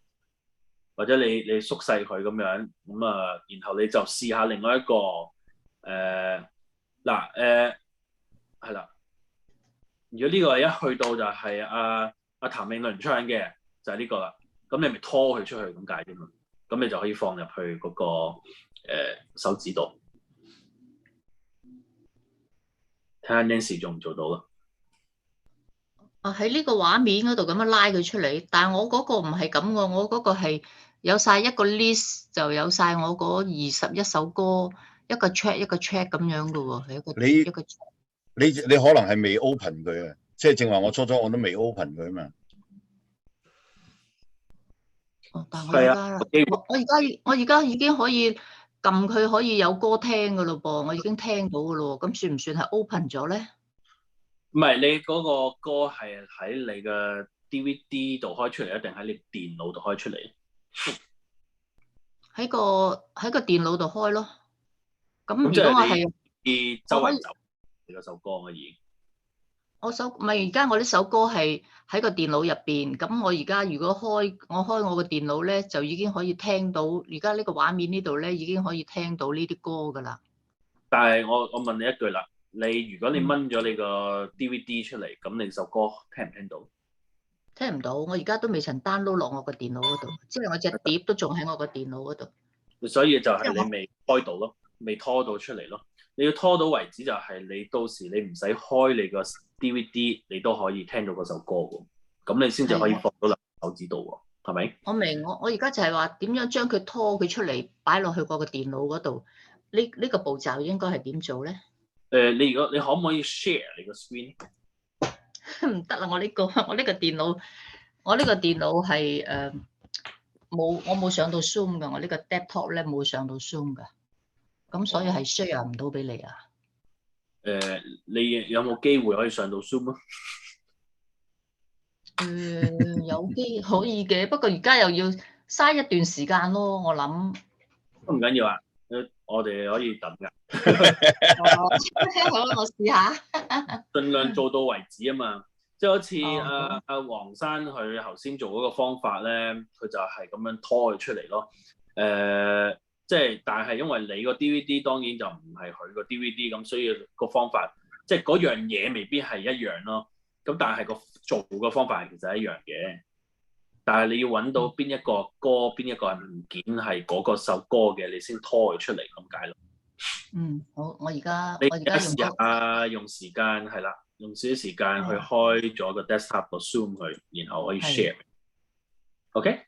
或者你縮細佢咁樣，然後你就試下另外一個係啦。如果呢個一去到就係阿譚詠麟唱嘅，就係呢個啦。咁你咪拖佢出去咁解啫嘛。咁你就可以放入去嗰個手指度。睇下 Nancy 做唔做到啦。喺呢個畫面嗰度咁樣拉佢出嚟，但係我嗰個唔係咁嘅，我嗰個係有晒一個 list， 就有晒我嗰21首歌，一個 track 一個 track 咁樣嘅喎，係一個。你可能係未 open 佢啊，即係正話我初我都未 open 佢啊嘛。但係我而家已經可以撳佢可以有歌聽嘅咯噃，我已經聽到嘅咯，咁算唔算係 open 咗咧？唔係，你嗰個歌係喺你嘅 DVD 度開出嚟，定喺你電腦度開出嚟？喺個電腦度開咯。咁如果我係周圍走你嗰首歌可以。唔係，而家我呢首歌係喺個電腦入邊，咁我而家如果開我個電腦咧，就已經可以聽到。而家呢個畫面呢度咧，已經可以聽到呢啲歌噶啦。但係我問你一句啦，如果你掹咗你個 DVD 出嚟，咁你首歌聽唔聽到？聽唔到，我而家都未曾 download 落我個電腦嗰度，即係我隻碟都仲喺我個電腦嗰度。所以就係你未開到咯，未拖到出嚟咯。你要拖到為止，就係你到時你唔使開你個 DVD， 你都可以聽到嗰首歌喎。咁你先至可以放到落手指度喎，係咪？我明，我而家就係話點樣將佢拖佢出嚟，擺落去我個電腦嗰度。呢個步驟應該係點做咧？你可唔可以 share 你個 screen？ 唔得啦，我呢個電腦係我冇上到 Zoom 噶，我呢個 desktop 咧冇上到 Zoom 噶，咁所以係 share 唔到俾你啊。你有冇機會可以上到 Zoom 啊？有機可以嘅，不過而家又要嘥一段時間咯，我諗。都唔緊要啊，我哋可以等噶。好，我試下。盡量做到為止啊嘛，即係好似阿黃生佢頭先做嗰個方法咧，佢就係咁樣拖佢出嚟咯。即係但係因為你個 DVD 當然就唔係佢個 DVD 咁，所以個方法即係嗰樣嘢未必係一樣咯。咁但係個做嘅方法其實係一樣嘅。但係你要揾到邊一個歌、邊一個文件係嗰個首歌嘅，你先拖佢出嚟咁解咯。好，我而家你而家試下用時間係啦，用少少時間去開咗個 desktop 個 Zoom 佢，然後可以 share。OK，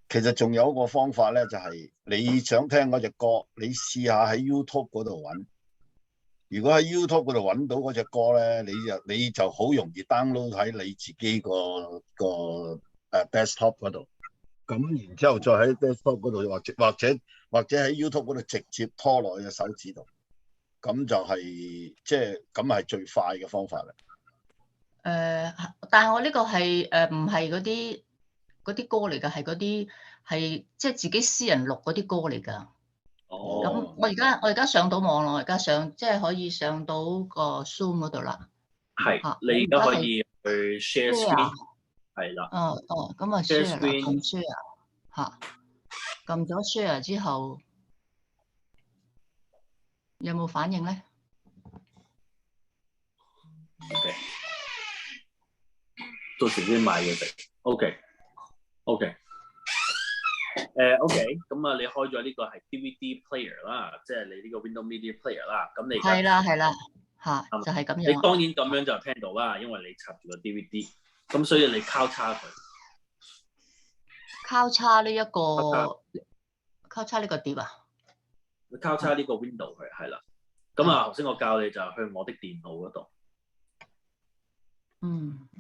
其實仲有一個方法咧，就係你想聽嗰隻歌，你試下喺 YouTube 嗰度揾。如果喺 YouTube 嗰度揾到嗰隻歌咧，你就好容易 download 喺你自己個 desktop 嗰度。咁然之後再喺 desktop 嗰度，或者喺 YouTube 嗰度直接拖落去隻手指度。咁就係咁係最快嘅方法啦。但係我呢個係唔係嗰啲歌嚟㗎，係嗰啲係即係自己私人錄嗰啲歌嚟㗎。咁我而家上到網絡，而家即係可以上到個 Zoom 嗰度啦。係，你而家可以去 share screen。係啦。咁啊 share 啦，撳 share 嚇，撳咗 share 之後有冇反應咧？ OK， 到時先買嘢食。OK， OK， 咁啊，你開咗呢個係 DVD player 啦，即係你呢個 Windows Media Player 啦。咁你係啦嚇，就係咁樣。你當然咁樣就聽到啦，因為你插住個 DVD， 咁所以你交叉佢。交叉呢個碟啊？你交叉呢個 window 佢係啦。咁啊，頭先我教你就去我的電腦嗰度。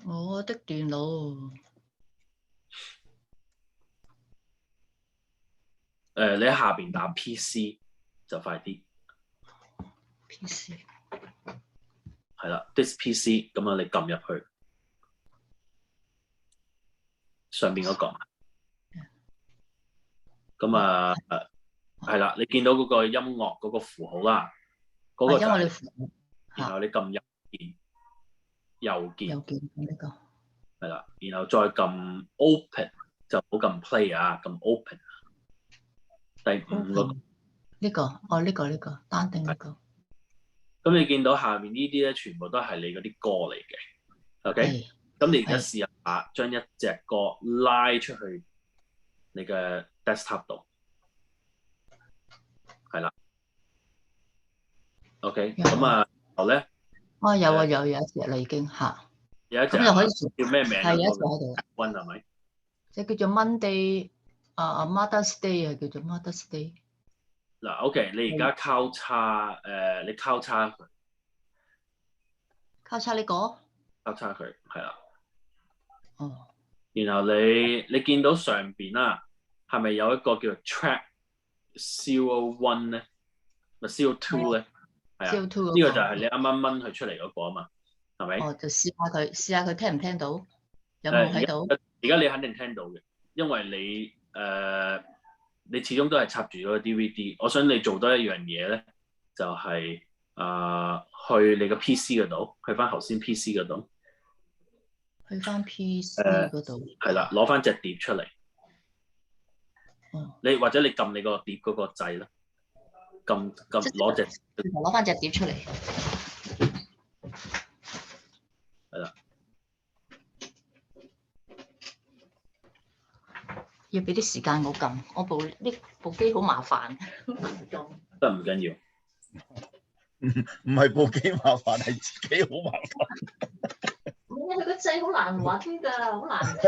我的電腦。你喺下邊打 PC 就快啲。PC 係啦 ，this PC 咁啊，你撳入去上邊嗰個。咁啊，係啦，你見到嗰個音樂嗰個符號啦，嗰個就係，然後你撳右鍵呢個係啦，然後再撳 open 就唔好撳 play 啊，撳 open。第5個呢個單定呢個。咁你見到下面呢啲咧，全部都係你嗰啲歌嚟嘅 ，OK？咁你而家試下將一隻歌拉出去你嘅 desktop 度，係啦 ，OK？咁啊，然後咧，有一隻啦已經嚇，有一隻咁就可以叫咩名？係有一隻喺度。One 係咪？即係叫做 Monday Mother's Day 啊，叫做 Mother's Day。嗱 ，OK， 你而家交叉你交叉佢，交叉呢個？交叉佢係啦。然後你見到上邊啦，係咪有一個叫做 Track CO1 咧？咪 CO2 咧？係啊，呢個就係你啱啱掹佢出嚟嗰個啊嘛，係咪？就試下佢聽唔聽到？有冇喺度？而家你肯定聽到嘅，因為你始終都係插住咗個 DVD。我想你做多一樣嘢咧，就係去你個 PC 嗰度，去翻頭先 PC 嗰度。去翻 PC 嗰度。係啦，攞翻隻碟出嚟。你或者你撳你個碟嗰個掣啦，撳攞翻隻碟出嚟。係啦。要俾啲時間我撳，我部機好麻煩。得唔緊要。唔係部機麻煩，係自己好麻煩。佢個掣好難揾㗎，好難睇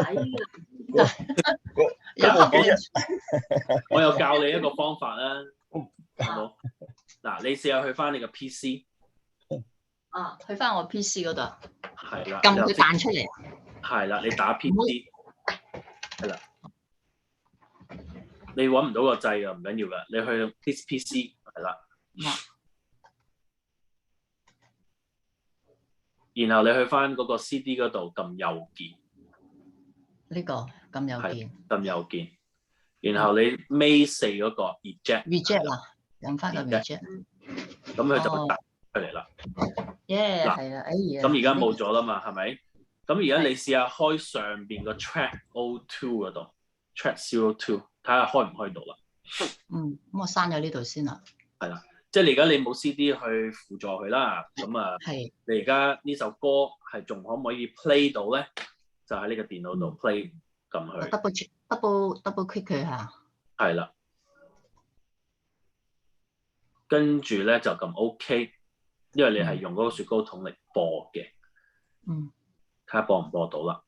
我又教你一個方法啦，好嗱，你試下去翻你個 PC。去翻我 PC 嗰度。係啦。撳佢彈出嚟。係啦，你打 PC。係啦。你揾唔到個掣㗎，唔緊要㗎，你去 this PC 係啦。然後你去翻嗰個 CD 嗰度撳右鍵。呢個撳右鍵。撳右鍵。然後你尾4嗰個 eject 啦，撳翻個 eject。咁佢就會彈出嚟啦。係啦，咁而家冇咗啦嘛，係咪？咁而家你試下開上邊個 track O2 嗰度 ，track 02，睇下開唔開到啦。咁我刪咗呢度先啦。係啦，即係你而家你冇 CD 去輔助佢啦，咁你而家呢首歌係仲可唔可以 play 到咧？就喺呢個電腦度 play 撳佢。double click 佢嚇。係啦。跟住咧就撳 OK， 因為你係用嗰個雪糕筒嚟播嘅。嗯。睇下播唔播到啦。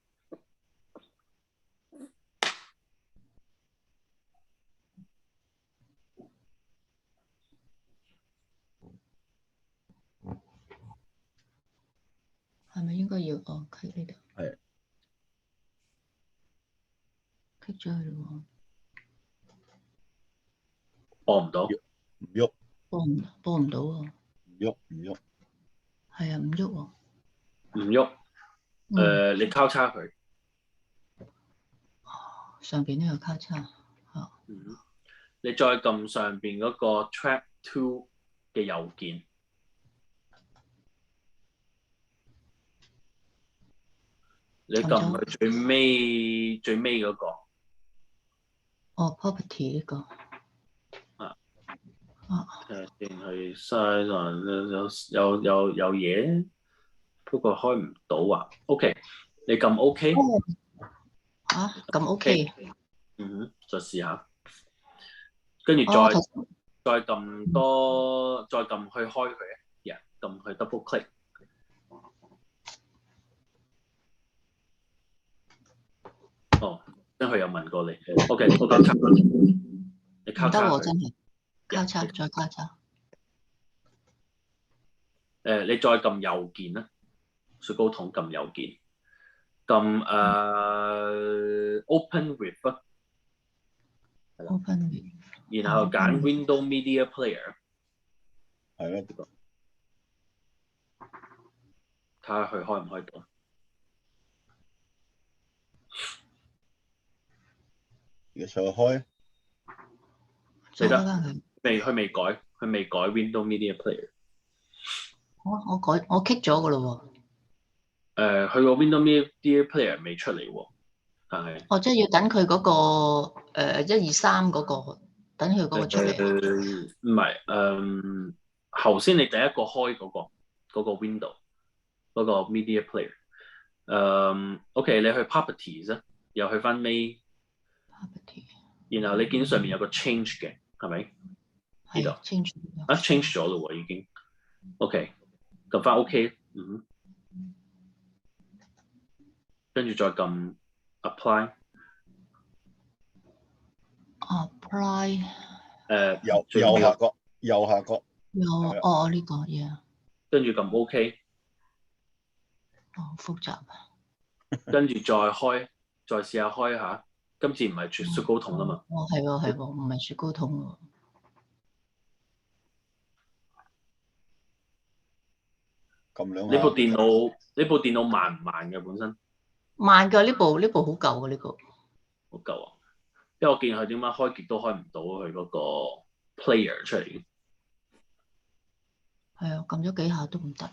係咪應該要click 呢度？係。click 咗佢咯喎。播唔到。唔喐。播唔到喎。唔喐。係啊，唔喐喎。唔喐。你交叉佢。上邊呢個交叉。你再撳上邊嗰個 Track 2嘅右鍵。你撳佢最尾嗰個。property 呢個。定係 size 有嘢，不過開唔到啊。OK， 你撳 OK。撳 OK。再試下。跟住再撳再撳去開佢啊，撳去 double click。真係有問過你。OK， 我交叉。你交叉佢。真係。交叉，再交叉。你再撳右鍵啦，雪糕筒撳右鍵，撳Open with 啊，係啦。Open with。然後揀 Window Media Player。係啦，呢個。睇下佢開唔開到。而家上去開。記得。佢未改 Window Media Player。我 kick 咗噶咯喎。佢個 Window Media Player 未出嚟喎，但係。即係要等佢嗰個123嗰個，等佢嗰個出嚟。唔係，頭先你第一個開嗰個 Window 嗰個 Media Player。OK， 你去 Properties 啊，又去翻 Main。然後你見上面有個 Change 嘅，係咪？呢度 change change 咗咯喎，已經。OK， 撳翻 OK。跟住再撳 Apply。右下角。呢個嘢。跟住撳 OK。複雜。跟住再開，再試下開下。今次唔係雪糕筒啊嘛。係喎，唔係雪糕筒喎。撳兩下。你部電腦慢唔慢嘅本身？慢㗎，呢部好舊㗎呢個。好舊啊！因為我見佢點解開極都開唔到佢嗰個 player 出嚟。係啊，撳咗幾下都唔得。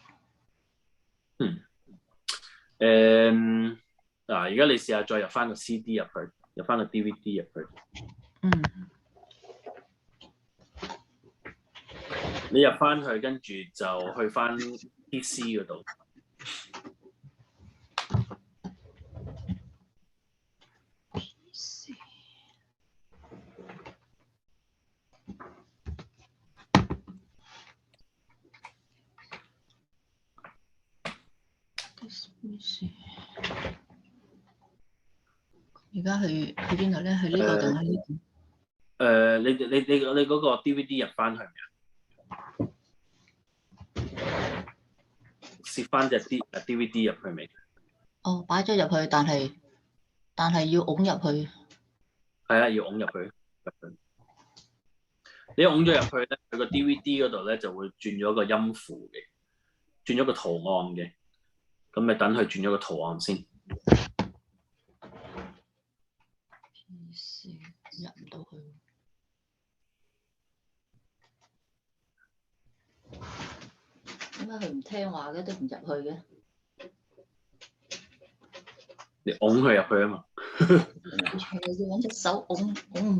而家你試下再入翻個 CD 入去，入翻個 DVD 入去。你入翻去，跟住就去翻 PC 嗰度。而家去邊度咧？去呢個定喺呢度？你嗰個 DVD 入翻去未啊？攝翻隻 DVD 入去未？擺咗入去，但係要拱入去。係啊，要拱入去。你拱咗入去咧，佢個 DVD 嗰度咧就會轉咗個音符嘅，轉咗個圖案嘅。咁咪等佢轉咗個圖案先。入唔到去。點解佢唔聽話嘅，都唔入去嘅？你拱佢入去啊嘛。要揾隻手拱唔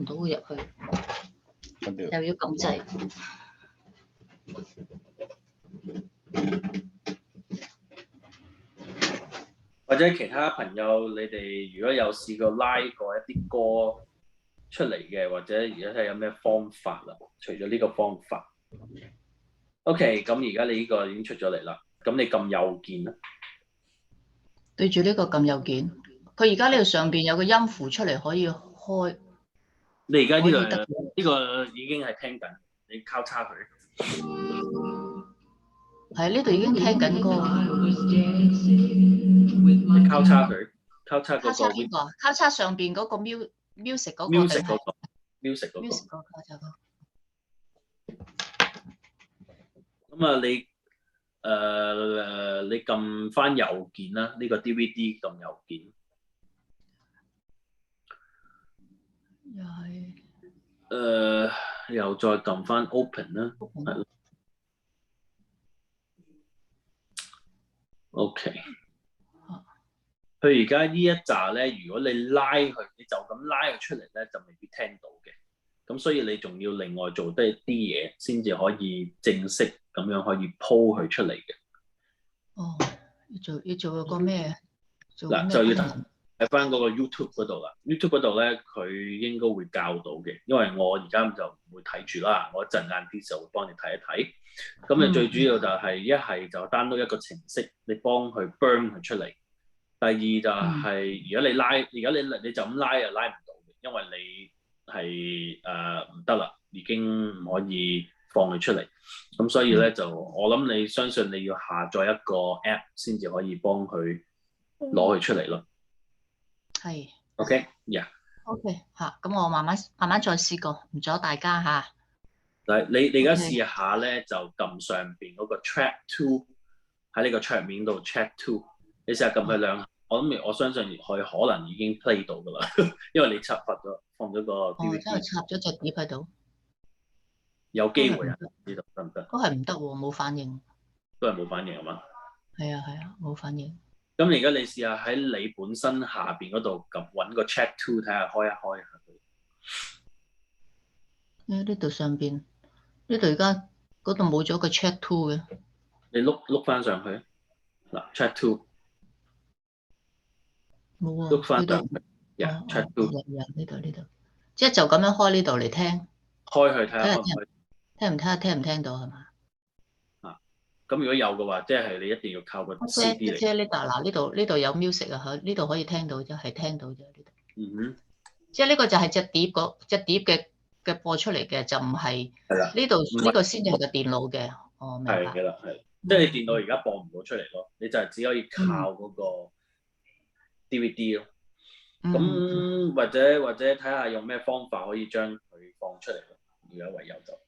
到佢入去，又要撳掣。或者其他朋友，你哋如果有試過拉過一啲歌出嚟嘅，或者而家睇有咩方法啦？除咗呢個方法 ，OK， 咁而家你呢個已經出咗嚟啦。咁你撳右鍵啦，對住呢個撳右鍵，佢而家呢度上邊有個音符出嚟可以開。你而家呢可以得度呢個已經係聽緊，你交叉佢。係呢度已經聽緊歌。你交叉佢，交叉嗰個交叉邊個？交叉上邊嗰個 music 嗰個 music 嗰個 music 嗰個。 music 嗰個交叉嗰個。咁啊，你撳翻右鍵啦，呢個 DVD 撳右鍵。又係。又再撳翻 open 啦，係咯。OK。佢而家呢一紮咧，如果你拉佢，你就咁拉佢出嚟咧，就未必聽到嘅。咁所以你仲要另外做多啲嘢，先至可以正式咁樣可以鋪佢出嚟嘅。哦，要做個咩？嗱，就要喺翻嗰個 YouTube 嗰度啦。YouTube 嗰度咧，佢應該會教到嘅，因為我而家就唔會睇住啦。我一陣間啲就會幫你睇一睇。咁你最主要就係一係就 download 一個程式，你幫佢 burn 佢出嚟。第二就係如果你拉，你就咁拉又拉唔到嘅，因為你係唔得啦，已經唔可以放佢出嚟。咁所以咧就我諗你相信你要下載一個 app 先至可以幫佢攞佢出嚟咯。係。OK，yeah。OK 嚇，咁我慢慢再試過，唔阻大家嚇。嗱，你而家試下咧，就撳上邊嗰個 track 2喺呢個桌面度 track 2，你試下撳佢兩下。我相信佢可能已經 play 到噶啦，因為你放咗個 DVD。真係插咗隻碟喺度。有機會啊，唔知道得唔得？都係唔得喎，冇反應。都係冇反應係嘛？係啊，冇反應。咁而家你試下喺你本身下邊嗰度揾個 track 2睇下開一開下佢。呢度上邊，呢度而家嗰度冇咗個 track 2嘅。你碌翻上去嗱 track 2。冇啊，碌翻上去，track 2。呢度，即係就咁樣開呢度嚟聽。開去睇下開唔開。聽唔聽到係嘛？咁如果有嘅話，即係你一定要靠個 CD 嚟。即係呢度嗱，呢度有 music 啊，呢度可以聽到啫，係聽到啫呢度。即係呢個就係隻碟嘅播出嚟嘅，就唔係呢度呢個先至係個電腦嘅。哦，明白。係嘅啦，係。即係你電腦而家播唔到出嚟咯，你就係只可以靠嗰個 DVD 咯。咁或者睇下用咩方法可以將佢放出嚟咯。而家唯有就。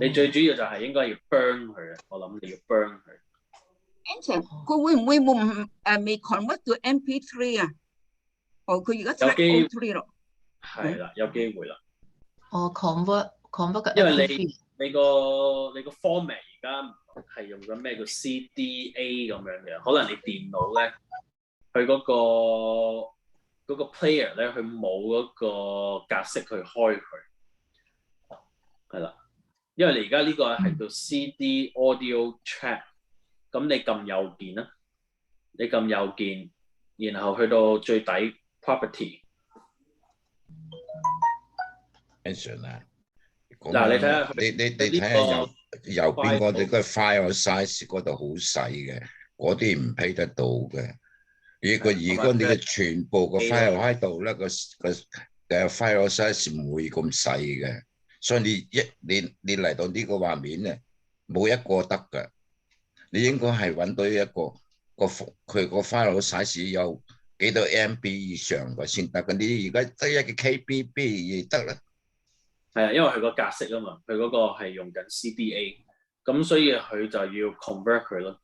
你最主要就係應該要 burn 佢啊！我諗你要 burn 佢。Anson，佢會唔會未 convert 到 MP3 啊？佢而家有機 MP3 咯。係啦，有機會啦。convert 嘅 MP3。因為你個 format 而家係用緊咩叫 CDA 咁樣嘅，可能你電腦咧，佢嗰個 player 咧，佢冇嗰個格式去開佢，係啦。因為你而家呢個係叫 CD audio track， 咁你撳右鍵啦，你撳右鍵，然後去到最底 property。Anson 啊，嗱你睇下，你睇下右邊嗰啲個 file size 嗰度好細嘅，嗰啲唔批得到嘅。如果你嘅全部個 file 喺度咧，個 file size 唔會咁細嘅。所以你嚟到呢個畫面咧，冇一個得㗎，你應該係揾到一個佢個 file size 有幾多 MB 以上嘅先得嘅。你而家得一個 KBB 得啦。係啊，因為佢個格式啊嘛，佢嗰個係用緊 CDA， 咁所以佢就要 convert 佢咯。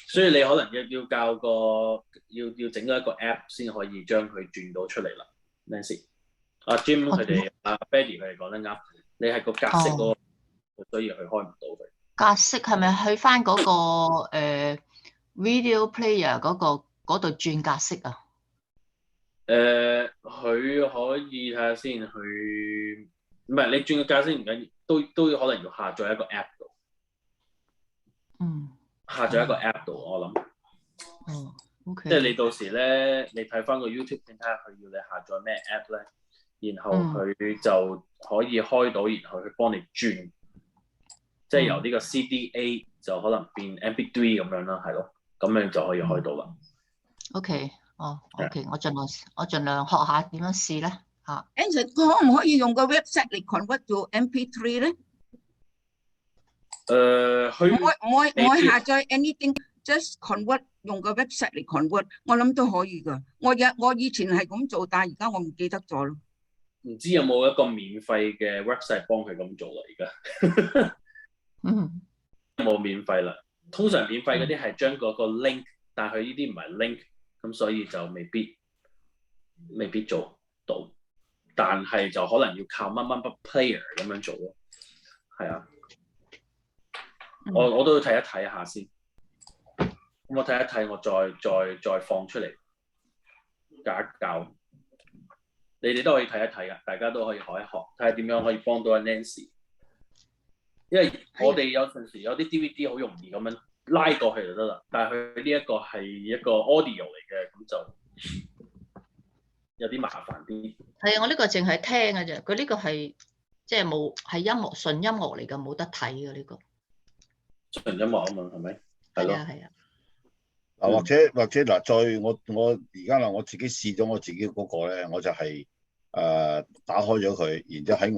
所以你可能要教要整咗一個 app 先可以將佢轉到出嚟啦。Nancy， 阿 Jim 佢哋、阿 Betty 佢哋講得啱。你係個格式嗰個，所以佢開唔到佢。格式係咪去翻嗰個video player 嗰度轉格式啊？佢可以睇下先，佢唔係你轉個格式唔緊要，都可能要下載一個 app 度。下載一個 app 度，我諗。OK。即係你到時咧，你睇翻個 YouTube 片睇下佢要你下載咩 app 咧，然後佢就可以開到，然後佢幫你轉，即係由呢個 CDA 就可能變 MP3 咁樣啦，係咯，咁樣就可以開到啦。OK， OK， 我盡量學下點樣試咧嚇。Anson，佢可唔可以用個 website 嚟 convert 到 MP3 咧？唔可以下載 anything，just convert 用個 website 嚟 convert， 我諗都可以噶。我以前係咁做，但係而家我唔記得咗咯。唔知有冇一個免費嘅 website 幫佢咁做啦？而家冇免費啦。通常免費嗰啲係將嗰個 link， 但係佢呢啲唔係 link， 咁所以就未必做到。但係就可能要靠乜乜乜 player 咁樣做咯。係啊，我都要睇一睇下先。咁我睇一睇，我再放出嚟教一教。你哋都可以睇一睇噶，大家都可以學一學，睇下點樣可以幫到阿 Nancy。因為我哋有陣時有啲 DVD 好容易咁樣拉過去就得啦，但係佢呢一個係一個 audio 嚟嘅，咁就有啲麻煩啲。係我呢個淨係聽嘅啫，佢呢個係即係冇係純音樂嚟㗎，冇得睇嘅呢個。純音樂啊嘛，係咪？係咯。係啊。或者嗱，再我而家嗱，我自己試咗我自己嗰個咧，我就係打開咗佢，然之後喺